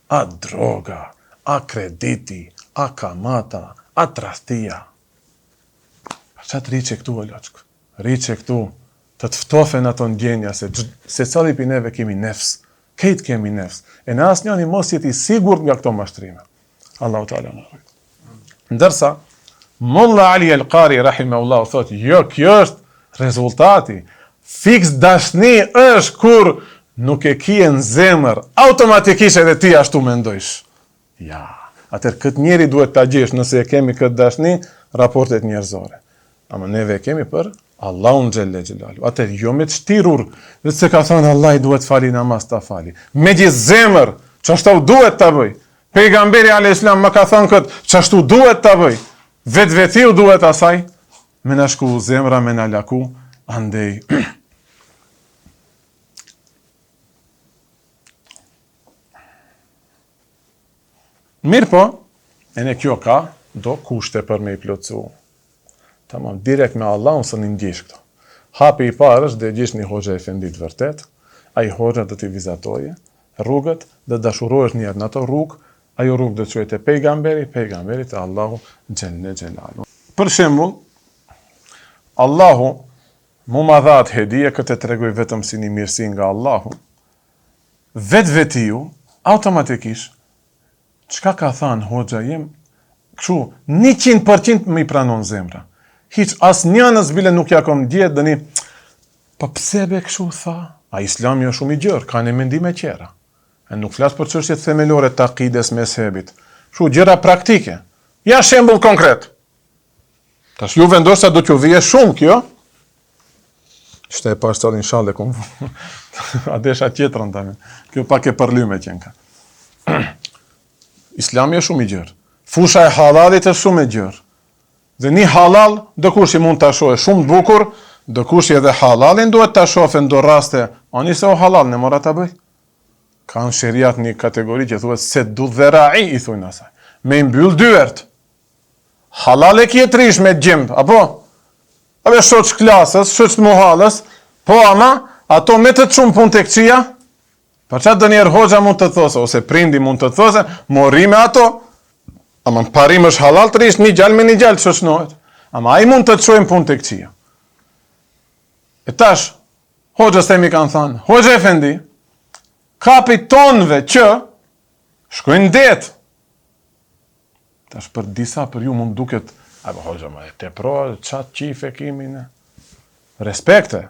a droga, a krediti, a kamata, a trastia. Qatë riqe këtu, o loqkë, riqe këtu, të ftofen ato ndjenja, se cali për neve kemi nefs, kejt kemi nefs, e në asë njëni mos jeti sigur nga këto mashtrime. Allahu ta'ala më rrit. Ndërsa, Molla Ali El Qari, rahimahullahu, thot, jo, kjo është rezultati, fiks dashni është kur nuk e kije në zemër, automatikisht edhe ti ashtu mendojsh. Ja, atër këtë njeri duhet të gjesh, nëse e kemi këtë dashni, raportet njerëzore. Ama neve kemi për Allahun xhelle xhelalu. Atër jo me të shtirur, dhe se ka thënë Allah i duhet fali namaz ta fali. Me gjithë zemër, që ashtu duhet të bëj. Pejgamberi a.s. më ka thënë këtë, çashtu duhet ta bëj. Vetvetiu duhet asaj, me na shku zemra, me na laku, andej. Mirë po, e në kjo ka, do kushte për me i plotësu. Tamam, direkt me Allah unë së një ndjesh këto. Hapi i parë është dhe gjesh një hoxha e fendit vërtet, a i hoxha dhe t'i vizatoje, rrugët dhe dashurohesh njerë në ato rrugë, ajo rrugë dhe të qojtë e pejgamberi të Allahu gjenne gjellalu. Për shembull, Allahu mu ma dhat hedije, këtë të regoj vetëm si një mirësi nga Allahu, vetiu, automatikisht, çka ka thënë hoxha jem, kështu 100% më i pranon zemra. Hiç as njënës bile nuk ja kom djetë dhe një, pa pse be kështu tha, a islami është shumë i gjërë, ka në mendime qera. E nuk flas për çështjet themelore të akides mezhebit. Kështu gjëra praktike. Ja shembull konkret. Tash ju vendosa do t'ju vije shumë kjo. Shte e pastor inshallah kom. A desha tjetrën tani. Kjo pak e përlyme qenë ka. Islami është shumë i gjerë. Fusha e halalit është shumë e gjerë. Dhe një halal, do kush i mund të shohë shumë të bukur, do kush i edhe halalin duhet të shohë në do raste, ani se o halal në mora të bëj. Ka në shëriat një kategori që thuhet se du dhera'i, i thujnë asaj. Me mbyll dyert. Halal e kjetrish me gjimb, apo? Abe shoq klasës, shoq muhalës, po ama, ato me të shumë pun të këqia, për qatë dë njerë hoxha mund të those, ose prindi mund të those, mori me ato, ama në parim është halal të rish një gjallë me një gjallë të shoqnohet. Ama a i mund të të shojnë pun të këqia. E tash, hoxhës temi kanë thanë, hoxhë efendi, kapi tonëve që shkojnë det. Tash për disa për ju mund duket, apo hoxha ma e te pro, qatë qife kimi ne. Respekte,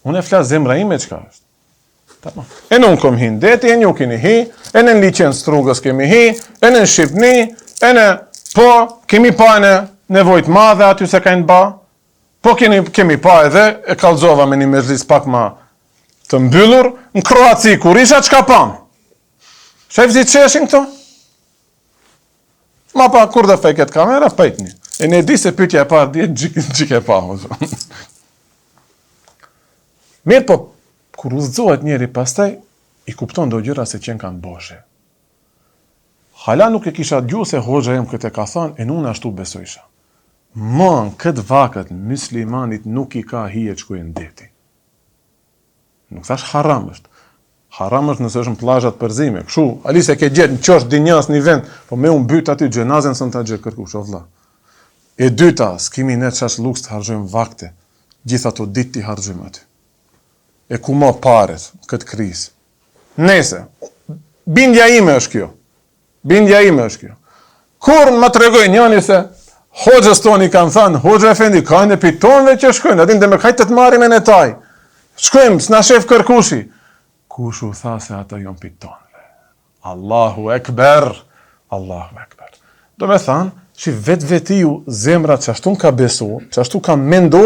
unë e flasë zemra ime qka është. E në unë kom hi në deti, e një kini hi, e në liqen strugës kemi hi, e në Shqipni, e në po, kemi pa në nevojt madhe aty se kajnë ba, po kemi pa edhe, e kalzova me një mezhlis pak ma të mbyllur, në Kroaci, kur isha qka pam? Shefzi qeshin këto? Ma pa, kur dhe fejket kamera, pejtni. E ne di se pytja e parë, di gjik e pa. Mirë po, kur udhëzohet njeri pastaj, i kupton do gjëra se qenë kanë boshe. Hala nuk e kisha dju se hoxha jem këtë e ka thënë, e nuk ashtu besojsha. Në këtë vakët, muslimanit nuk i ka hije që kujnë deti. Nuk thash haram është. Haram është nëse është në plazhat përzime. Kështu, ali se ke gjetë në qosht dinjas një vend, po me unë byt aty gjenazen së në ta gjetë kërkush, o vlla. E dyta, s'kimi ne qash luks të hargjojmë vakte, gjitha të ditë t'i hargjojmë aty. E ku ma paret, këtë krizë. Nese, bindja ime është kjo. Bindja ime është kjo. Kur më të regoj njëni se hoxhës toni kanë thënë, hoxhë efendi, kajnë e pitonve që shkojnë, atin dhe me kajtë të marim e në taj. Shkojmë, s'na shef kërkushi. Kushu tha se ata jon pitonve. Allahu ekber, Allahu ekber. Do me thanë, që vetiu zemra që ashtu ka besu, që ashtu ka mendu,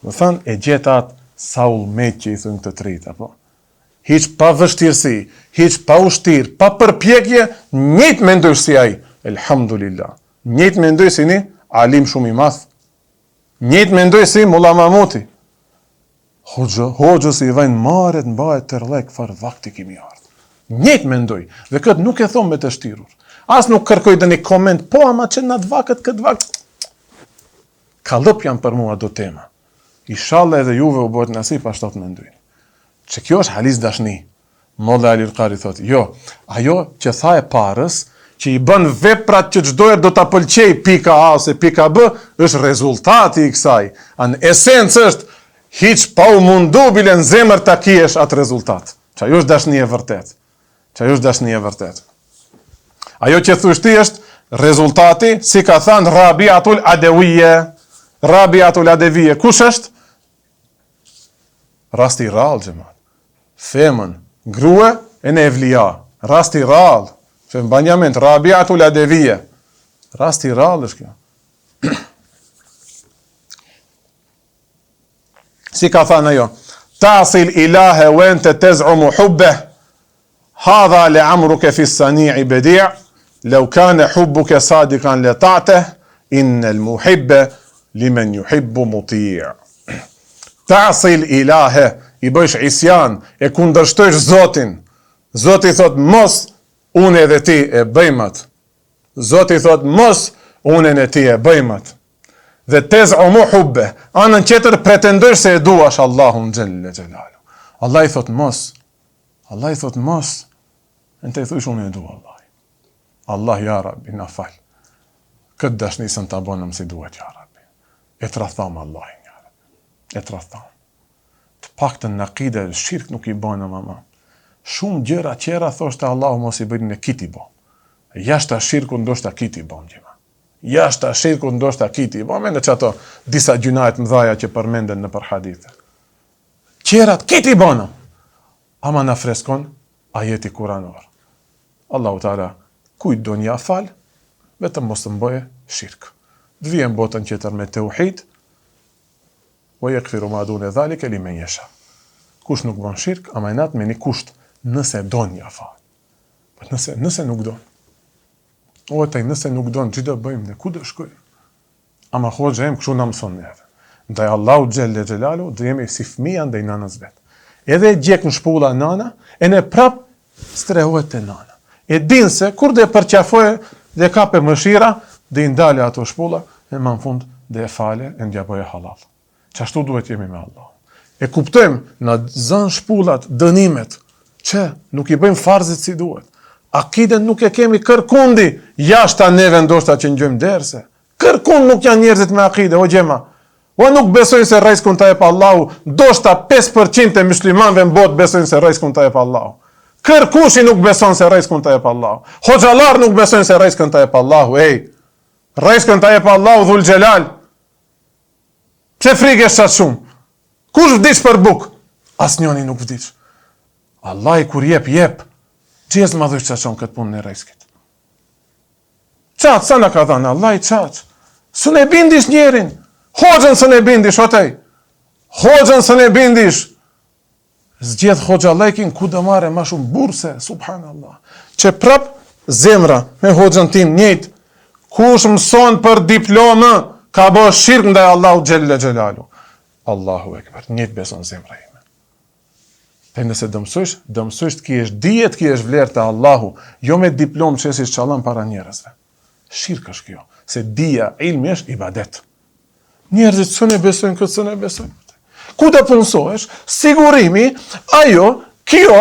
do thanë, e gjetat Saul Meqi i thënë të trita, po. Hiq pa vështirësi, hiq pa ushtir, pa përpjekje, njët mendoj si ai, elhamdulillah. Njët mendoj si një alim shumë i madh. Njët mendoj si Mulla Mamuti. Hoxhës i vajnë maret në bajet të rlek, farë vakti kimi ardhë. Njët mendoj, dhe këtë nuk e thomë me të shtirur. As nuk kërkoj dhe një koment, po ama që në të vakët, këtë vakët. Kalëp janë për mua do tema. Inshallah edhe juve u bëhet nasip ashtot mendojnë. Që kjo është halis dashni. Molla Ali Qari thotë, jo, ajo që tha e parës, që i bën veprat që çdoher do ta pëlqej pika A ose pika B, është rezultati i kësaj. Në esencë është hiç pa u mundu bile në zemër ta kish atë rezultat. Që ajo është dashni e vërtet. Që ajo është dashni e vërtet. Ajo që thushti është rezultati, si ka thënë Rabiatul Adawiyya. Rabiatul Adawiyya, kush është? Rasti rallë, xhamat. Femën, grua e në evlija. Rasti rallë. Që në banjament, Rabiatul Adawiyya. Rasti rallë është kjo. Si ka thënë ajo, tasil ilahe wente tez'umu hubbeh, hadha le amruke fi sani'i bedi', "Law kana hubbuka sadiqan la ta'tah, innal muhibba liman yuhibbu muti'." Ta'sil ilahe, i bësh isjan, e kundërshtojsh Zotin. Zoti thot mos, unë edhe ti e bëjmë atë. Zoti thot mos, unë e ti e bëjmë atë. Dhe tez'umu hubbe, anën tjetër pretendojsh se e duash Allahun xhelle xhelalu. Allah i thot mos. Allah i thot mos. Në të i thush unë e du Allah. Allah, ja Rabbi, na fal. Këtë dashnisën të abonëm si duhet, ja Rabbi. E të ratham Allah, ja Rabbi. E të ratham. Të paktën në akide, shirk nuk i bëjnë mama. Shumë gjëra qera thoshte Allahu mos i bëjnë në kiti bo. Jashta shirku ndoshta kiti bo më gjima. Jashta shirku ndoshta kiti bo. Me në që ato disa gjunajt mdhaja që përmenden në për hadithe. Qerat kiti bonëm. Ama në freskon ajeti kuranor. Allahu Teala kujt do një afal, vetëm mos të mboje shirk. Dhe vijen botën qëtër me tauhid, wa yaghfiru ma dune dhalike limen yasha. Kush nuk bën shirk, ama e natë me një kusht, nëse do një afal. Nëse nuk do. O, taj nëse nuk do, që do bëjmë, ne ku do shkojmë? Ama hoxha jem këshu në mëson neve. Ndaj Allahu xhelle xhelalu, dhe jemi si fëmija ndaj nanës vetë. Edhe gjek në shpulla nana, e ne prap strehohet të nana. E din se, kur dhe përqafoje dhe kape mëshira, dhe i ndale ato shpulla, e ma në fund dhe e fale, e ndjaboje halal. Qashtu duhet jemi me Allah. E kuptojmë, në zën shpullat, dënimet, që nuk i bëjmë farzit si duhet. Akiden nuk e kemi kërkundi, jashta neve ndoshta që njëjmë derse. Kërkund nuk janë njerëzit me akide, o gjema. O nuk besojnë se rrezikun ta jep Allahu, ndoshta 5% e muslimanëve në botë besojnë se rrezikun ta jep Allahu. Kërkushi nuk beson se rrezikun ta jep Allahu. Hoxhallar nuk besojnë se rrezikun ta jep Allahu. Ej, rrezikun ta jep Allahu Dhul Xhelal. Pse frikesh sa shumë? Kush vdiq për buk? Asnjëri nuk vdiq. Allah i kur jep. Qes më dhush që qonë këtë punë në rrezikit. Qatë, sa në ka dhanë? Allah i qatë. Së ne bindish njerin. Hoxhën së ne bindish, otej. Hoxhën së ne bindish. Zgjedh hoxha lajkin ku dë mare ma shumë burse, subhanallah. Që prap zemra me hoxhën tim njët, kush mëson për diplomë, ka bo shirk ndaj Allahu xhelle xhelalu. Allahu ekber, njët beson zemra ime. Dhe nëse dëmsojsh të kjesh dijet, kjesh vlerë të Allahu, jo me diplomë që si shqallan para njerëzve. Shirk është kjo, se dija ilmi është ibadet. Njerëzit së ne besojnë këtë, së ne besojnë këtë. Ku të punësohesh, sigurimi, kjo,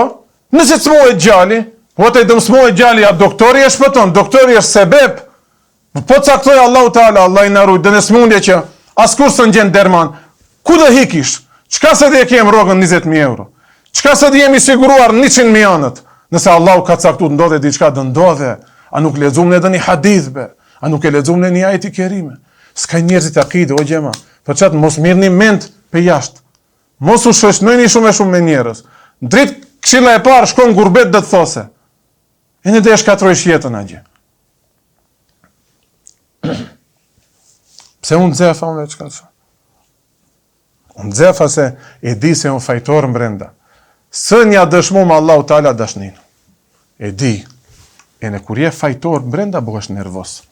nëse të smojë gjali, po të i dëmsmojë gjali, a doktori e shpëton, doktori është sebeb, po të caktoj Allahu Teala, Allah i narujt, dhe në smundje që askur së në gjenë derman, ku dhe hikish, qka se dhe e kem rogën 20.000 euro, qka se dhe jemi siguruar 100.000 anët, nëse Allahu ka caktu të ndodhe diçka dhe ndodhe, a nuk lexum në edhe një hadithbe, a nuk e lexum në një ajeti kerime, s'ka njerëzit akide, o gjema, për qatë mos mirë një ment për jashtë, mos u shoshnojni shumë e shumë me njerës, në dritë këshilla e parë shkon gurbet dhe të those, e në dhe e shkatrojsh jetën a gjë. Pse unë dzefa unë dhe qëka të shumë? Unë dzefa se e di se unë fajtorë mbrenda, së nja dëshmu më Allahu Teala dashnin, e di, e në kur je fajtorë mbrenda, bëhesh nervos.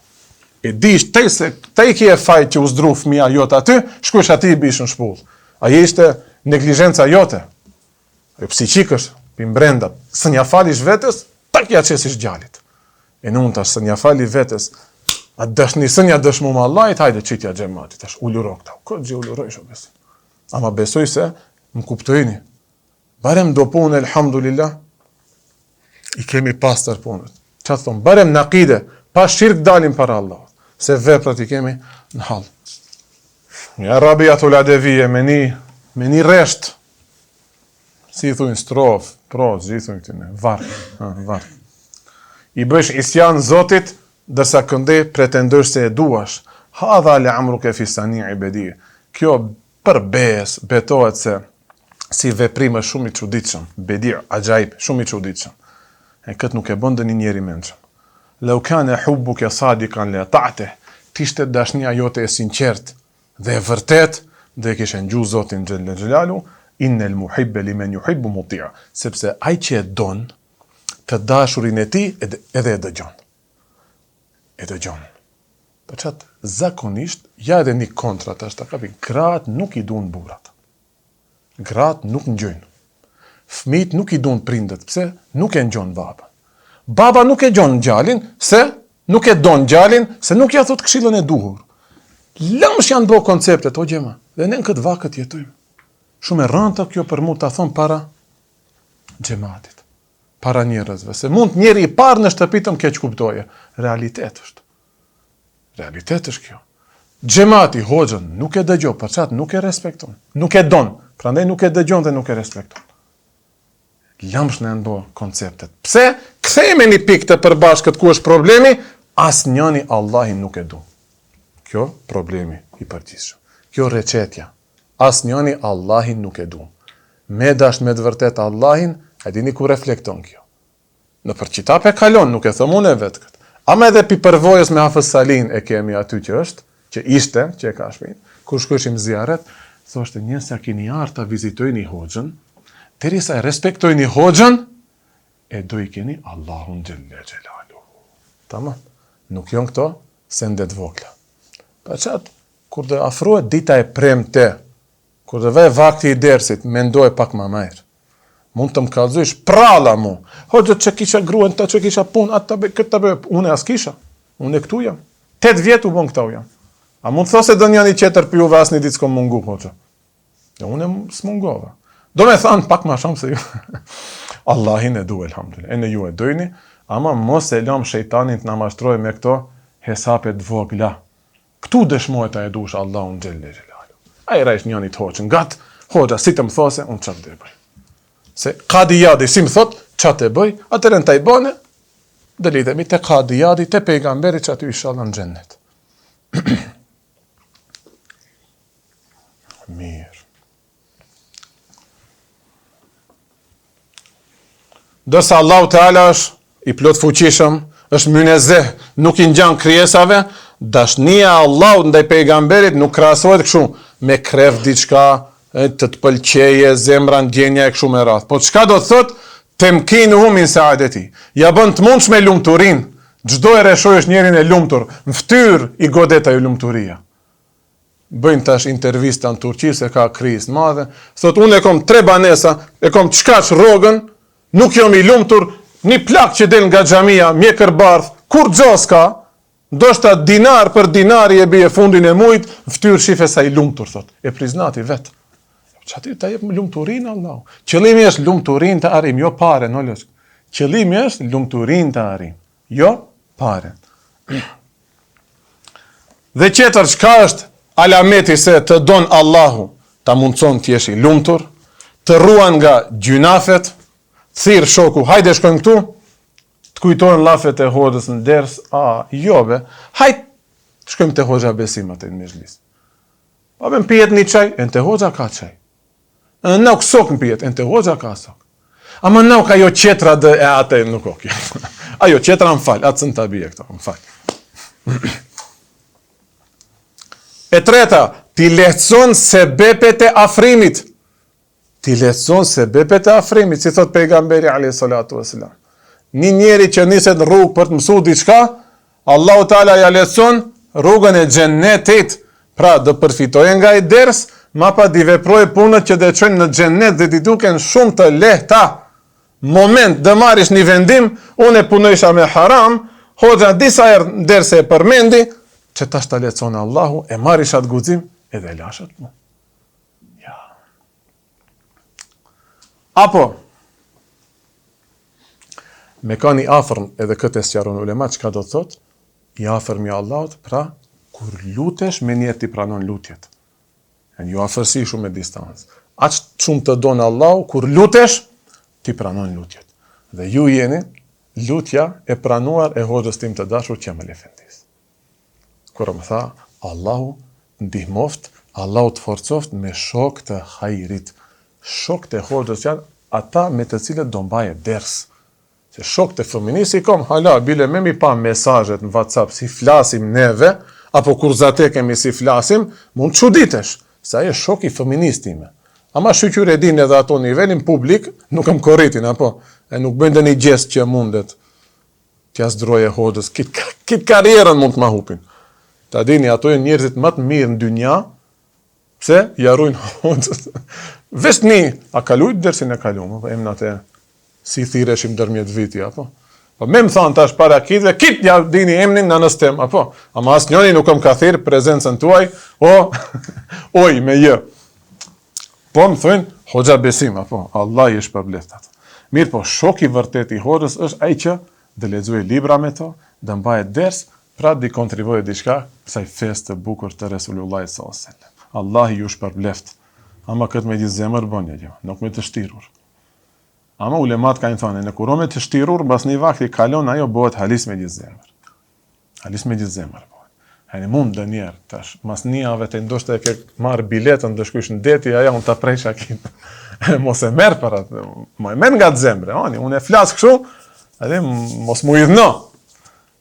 E dish te se te i kje fajt që u zdru fëmija jote aty, shkush aty i bish në shpull. Aje ishte neglijenca jote. E psikikësh, për brenda, së nja falish vetës, tak ja qesish gjallit. E në unë tash, së nja fali vetës, a dëshni, së nja dëshmu ma Allahit, hajde qitja gjematit, tash ulluro këta. Këtë gjë ulluroj shë besoj. Ama besoj se, më kuptojni, barem do punë, elhamdulillah, i kemi pastër punët. Që të thonë, barem në akide, pa shirk dalim para Allah. Se veprat i kemi në halë. Ja rabi ato ladevije me një resht. Si i thujnë strof, pros, që i thujnë këtine, varë. I bësh isjan Zotit, dërsa kënde pretendësh se e duash. Ha dha le amru ke fisani i bedi. Kjo për betohet se si veprim është shumë i çuditshëm. Bedi, ajaib, shumë i çuditshëm. E këtë nuk e bën dë një njeri mençëm. Lau kana hubbuka sadiqan la ta'tih, tishte dashnia jote e sinqert dhe e vërtet, dhe e kishe ngju Zotin xhelle xhelalu, innal muhibba liman yuhibbu muti', sepse ai që e don të dashurin e tij edhe e dëgjon. e dëgjon. Për çat zakonisht, ja edhe një kontra tash ta kapin. Gratë nuk i duan burrat. Gratë nuk ngjojnë. Fëmijët nuk i duan prindët, pse? Nuk e ngjon baba. Baba nuk e gjon gjalin, se nuk e don gjalin, se nuk ja thot këshillën e duhur. Lëmsh janë bo konceptet, o gjema, dhe ne në këtë vakët jetojmë. Shumë e rëndë kjo për mu të thonë para gjematit, para njerëzve, se mund njeri i parë në shtëpitëm keq kuptoje. Realitet është. Realitet është kjo. Gjemati, hoxhën, nuk e dëgjo, për qatë nuk e respekton, nuk e don, prandaj nuk e dëgjon dhe nuk e respekton. Lëmsh në janë bo konceptet. Pse? Kthejme një pikë të përbashkët ku është problemi, as njëni Allahin nuk e du. Kjo problemi i përgjithshëm. Kjo recetja. As njëni Allahin nuk e du. Me dash me të vërtet Allahin, e dini ku reflekton kjo. Në përqitape kalon, nuk e thëmë unë e vetë këtë. Ama edhe pi përvojës me Hafës Salin e kemi aty që është, që ishte, që e ka shpinë, kur shkëshim zjaret, thoshte njësë a kini artë ta vizitojni hoxhën, derisa e respektojni hoxhën, e do i keni Allahun xhelle xhelalu. Tamam. Nuk janë këto sendet vogla. Pa qatë, kur dhe afrohet dita e premte, kur dhe vaj vakti i dersit, mendoj pak ma majrë. Mund të më kallëzojsh pralla mu. Hoxhë që kisha gruën, që kisha punë, atë të bëj, këtë të bëj. Unë as kisha. Unë e këtu jam. 8 vjetë u bon këta u jam. A mund të thosë e do njëni qeter për juve asë një ditë s'kom mungu, hoxhë. Ja, unë e s'mungova. Do me thanë pak ma shumë se ju. Allahin e du, elhamdulillah. E në ju e dojni, ama mos e lam shejtanin të na mashtroj me këto hesapet vogla. Këtu dëshmohet a e dush Allahun xhelle xhelalu. A i rajsh njënit hoqën, gatë, hoxha, si të më those, unë qatë dhe bëj. Se Kadi Jadi, si më thot, qatë e bëj, atërën të i bane, dhe lidhemi te Kadi Jadi, te pejgamberi që aty inshallah në xhennet. Mirë. Dërsa Allahu Teala është i plot fuqishëm, është mynezeh, nuk i ngjan krijesave, dashnia e Allahut ndaj pejgamberit nuk krahasohet kështu me krev diçka të pëlqeje, zemra ndjenja e kështu me radhë. Po çka do të thot? Temkinuhu min saadeti. Ja bën të mundshme lumturin. Çdo e rreshojësh njerin e lumtur, në fytyrë i godet ajo lumturia. Bëjnë tash intervista në Turqi se ka krizë të madhe. Thot unë e kom 3 banesa, e kom çkaç rrogën, nuk jam i lumtur, një plak që del nga xhamia, mjekër bardh, kur xhos ka, ndoshta dinar për dinar i e bie fundin e muajit, në fytyrë shife sa i lumtur thot. E priznati vet. Çati ta jep lumturinë Allahu. Qëllimi është lumturinë të arrim, jo pare, no lësh. Qëllimi është lumturinë të arrim, jo pare. Dhe tjetër çka është alameti se të don Allahu, ta mundson të jesh i lumtur, të ruan nga gjynafet, thirr shoku, hajde shkojmë këtu, të kujtojnë lafet e hoxhës në ders, jo be, hajde shkojmë te hoxha Besimat e në mezhlis. Pa ben pijet një çaj, e në te hoxha ka çaj. Nuk sok në pijet, e në te hoxha ka sok. Ama nuk ajo qetra dhe e atë nuk ok. Ajo qetra më fal, atë sën të bije këto, më fal. E treta, ti lehtëson sebepet e afrimit. Ti lehtëson sebepet e afrimit, si thot pejgamberi alayhi salatu vesselam. Një njeri që niset në rrugë për të mësuar diçka, Allahu Teala ja lehtëson rrugën e xhennetit. Pra do përfitojë nga ai ders, ma pa di veproj punët që dhe qënë në xhennet dhe di duken shumë të lehta. Moment dhe marish një vendim, unë e punojsha me haram, hoxha disa herë në derse e përmendi, që tash ta lehtëson Allahu, e marish atë guxim, edhe lashat mu. Ja. Apo, me ka një afërm, edhe këtë e sqaron ulemat, çka do të thot? I afërmi Allahut, pra, kur lutesh, me njerë ti pranon lutjet. E një afërsi shumë me distancë. Aq shumë të donë Allahu, kur lutesh, ti pranon lutjet. Dhe ju jeni lutja e pranuar e hoxhës tim të dashur Qemal Efendis. Kur më tha, Allahu ndihmoft, Allahu të forcoft me shok të hajrit. Shok të hoxhës janë ata me të cilët do mbaje ders. Se shok të feministi kom, hala, bile me mi pa mesazhet në WhatsApp, si flasim neve, apo kur zate kemi si flasim, mund të çuditesh, se ai është shok i feministi ime. Ama shqyqyr e din edhe ato nivelin publik, nuk më korritin, apo, e nuk bëjnë një gjest që mundet. t'ja zdroje hoxhës, kit karrierën mund të ma hupin. Ta dini, ato e njerëzit më të mirë në dynja, pse jarujnë hoxhës. Vesh a kalujt dersin e kalumë, po emnat e si thireshim dërmjet viti, apo? Po me më thanë tash para kitve, kit ja dini emnin në nëstem, apo? Ama as njoni nuk më ka thirë prezencën tuaj, oj, me jë. Po më thënë, hoxha besim, apo? Allah i është përbleft atë. Mirë po, shok i vërtet i hoxhës është ai që dhe lexojë libra me to, dhe mbahet ders, pra di kontribuojë diçka kësaj festë të bukur të Resulullahit sallallahu alaihi wasallam. Allah ju shpërbleft. Ama këtë me gjithë zemër bënje gjë, nuk me të shtirur. Ama ulemat kanë thënë, në kur me të shtirur, mbas një vakti kalon ajo bëhet halis me gjithë zemër. Halis me gjithë zemër. Hani mund dhe njerë, tash, mas një ave të ndoshtë e ke marrë biletën dhe shkush në deti, aja unë të prej shakin. Mos e merë për atë, më e merë nga të zemre, unë e flasë këshu, edhe mos mu i dhëno.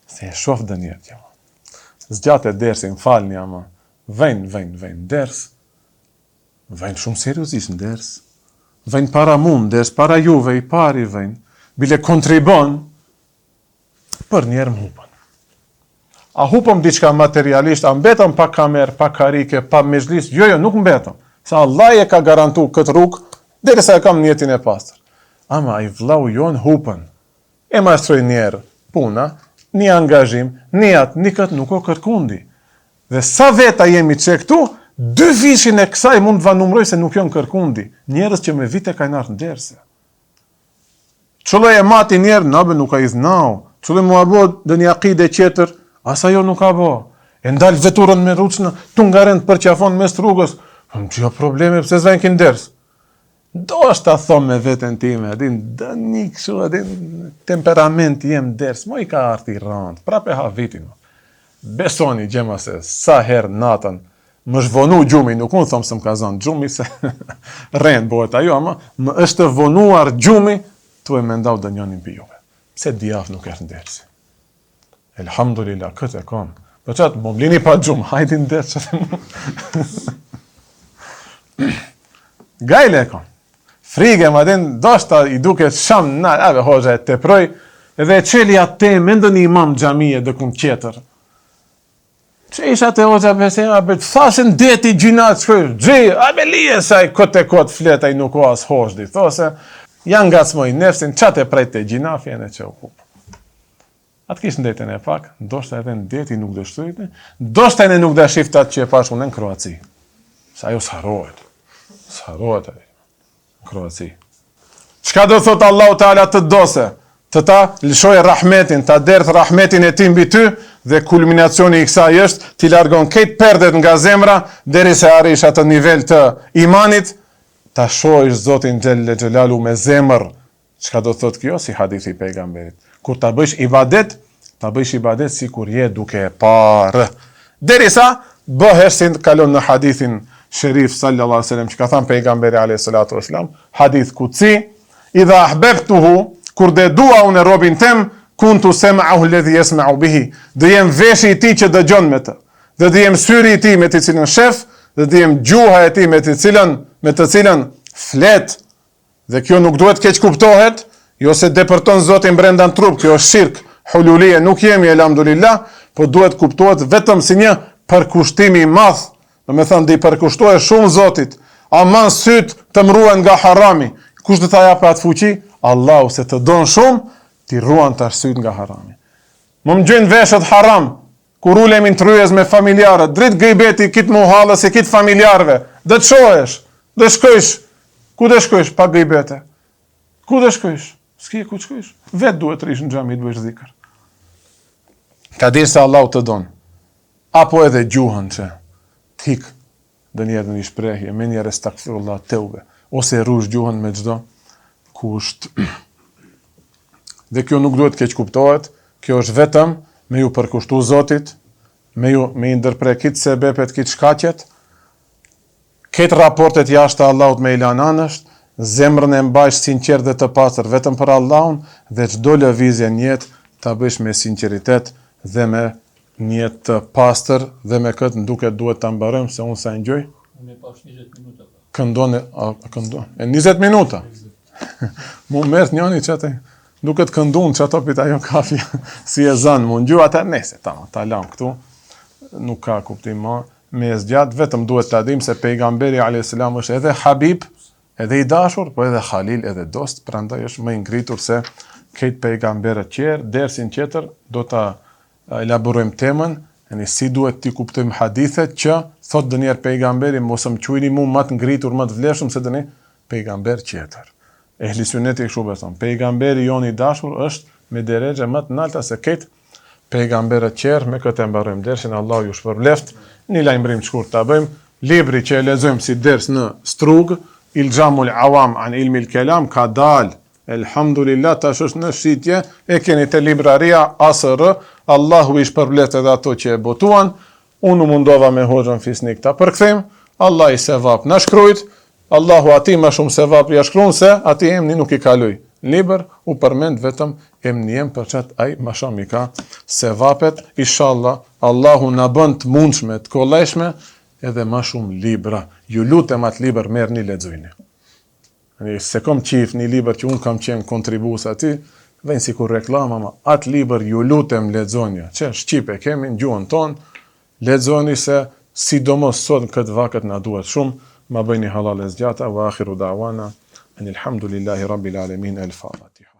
Se e shof dhe njerë kjo. Zgjatë e dersin, falë një ama, vejnë ders, vejnë shumë seriosisht në ders, vejnë para mund, ders para juve, i pari vejnë, bile kontribon, për njerë më hupën. A hupëm diçka materialisht, a mbetëm pa kamerë, pa karike, pa mezhlis, jo, nuk mbetëm. Sa Allah e ka garantu këtë rrugë, derisa e kam njetin e pastër. Ama i vllau jonë hupën. E majstroj njerë puna, një angazhim, një atë, një këtë nuk o kërkundi. Dhe sa veta jemi që këtu, 2 vishin e kësaj mund të vanumroj se nuk jonë kërkundi. Njerës që me vite ka nartë në derse. Qëlloj e mati njerë, nabe nuk ka iznau. Qëlloj mua bo dhe një akide qeter, asa jo nuk ka bo. E ndalë veturën me ruçnë, tu nga rend për qafon mes rrugës. Që jo probleme, pëse zvejnë kënë ders. Do është ta thomë me vetën time, adin, dë një këshu, adin, temperament jem ders, mo i ka arti randë, prape ha vitin. Besoni gjema se sa herë natën, më shvonu gjumi, nuk unë thomë se më ka zonë gjumi, se rend bëhet ajo, ama më është vonuar gjumi, tu e mendau dë njonin për juve. Pse diaf nuk është në dersi. Elhamdulillah, këtë e kom. Për qatë, më mlini pa gjumë, hajdin dhe që mu. Gajle e kom. Frige, ma din, doshta i duke sham, ave hoxha e te proj, edhe e qeli atë te, me ndë një imam gjamije dhe kun qeter. Që isha te hoxha bese, abe të thashin deti gjinat, shkoj, abe lije saj, këtë e këtë fletaj nuk o as hoxdi, those, janë nga smoj nefsin, qatë e prej te gjinat, fjene që u kupë. Atë kishë në detën e pak, ndoshta edhe në deti nuk dhe shtrujte, ndoshta e nuk dhe shiftat që e pash unë në Kroaci. Sa jo s'harohet në Kroaci. Qka do thot Allahu Teala të dose, të ta lëshoj rahmetin, ta derth rahmetin e ti mbi ty, dhe kulminacioni i kësaj është, ti largon këtë perdet nga zemra, deri se arish atë nivel të imanit, ta shojsh Zotin Gjelle Gjelalu me zemër. Qka do thot kjo, si hadithi pejgamberit. Kur ta bësh ibadet si kur je duke e parë. Derisa bëhesh si kalon në hadithin Sherif sallallahu alaihi wasallam që ka thënë pejgamberi alayhi salatu wasallam, hadith kutsi, idha ahbabtuhu, kur dhe dua unë robin tem, kuntu sam'ahu alladhi yasma'u bihi. Do jem veshi i tij që dëgjon me të. Dhe do jem syri i tij me të cilën shef, dhe do jem gjuha e tij me të cilën flet. Dhe kjo nuk duhet keq kuptohet, jo se depërton Zotin brenda në trup, kjo është shirk, hululie, nuk jemi, elhamdulillah, po duhet kuptohet vetëm si një përkushtimi i madh, do me thënë, dhe i përkushtohet shumë Zotit, aman syt të mruan nga harami. Kush do ta japë atë fuqi? Allahu, se të don shumë, ti ruan të syt nga harami. Më gjojnë veshët haram, kur ulemi në tryez me familjarët, dritë gëjbeti kitë muhallës e kitë familjarëve, dhe të shohesh, dhe shkojsh, ku dhe shkojsh, pa gëjbete? Ku dhe shkojsh? S'ki ku shkojsh? Vetë duhet të rish në xhami të bësh dhikr. Ka dirë se Allah të donë. Apo edhe gjuhën që t'hik dhe njerë në një shprehje, me njerë estakfirullah teube, ose rrush gjuhën me gjdo kusht. Dhe kjo nuk duhet keq kuptohet, kjo është vetëm me ju përkushtu Zotit, me i ndërpre kitë sebepet, kitë shkaqet, këtë raportet jashtë Allahut me ilan anësht, zemrën e mbajsh sinqer dhe të pastër vetëm për Allahun, dhe çdo lëvizje në jetë ta bësh me sinqeritet dhe me një jetë të pastër, dhe me këtë nduket duhet ta mbarojmë se unë sa ngjoj. Unë pash 20 minuta. Këndon e 20 minuta. Mu merr njëri çate. duke të këndun që ato pita jo kafi si e zënë mund gju, atë nese, ta lam këtu, nuk ka kuptim ma, me e zgjat, vetëm duhet të adim se pejgamberi a.s. është edhe habib, edhe i dashur, po edhe khalil, edhe dost, prandaj është më ngritur se këtë pejgamberët tjerë, dersin tjetër, do të elaborojmë temën, si duhet t'i kuptojmë hadithet që, thot dë njerë pejgamberi, mos më quini mu më të ngritur, më të vleshëm se dëni pejgamber tjetër. Ehli Sunneti kështu beson. Pejgamberi jon i dashur është me deregje më të nalta se këtë pejgamberët tjerë, me këtë e mbarojmë dersin, Allah ju shpërbleft, një lajmërim të shkurt ta bëjmë, libri që e lexojmë si ders në Strug, Iljamul Awam an Ilmil Kelam, ka dal, elhamdulillah, tash është në shitje, e keni te libraria ASR, Allahu i shpërbleft edhe ato që e botuan, unë mundova me hoxhën Fisnik ta përkthejmë, Allah i sevap na shkrujt, Allahu ati ma shumë sevap ja shkruan se ati emni nuk i kaloj. Liber u përmend vetëm emni jem për çat ai ma shumë i ka sevapet. Inshallah Allahu na bën të mundshme, të kollajshme edhe ma shumë libra. Ju lutem atë libër merrni lexojini. Se kom qif një libër që unë kam qenë kontribues aty, vjen sikur reklama, ma atë libër ju lutem lexoni. Që shqipe kemi në gjuhën tonë, lexoni se sidomos sot në këtë vakët na duhet shumë. Ma bëjni halal e zgjata, wa akhiru da'wana, anilhamdulillahi rabbil alamin, el-Fatiha.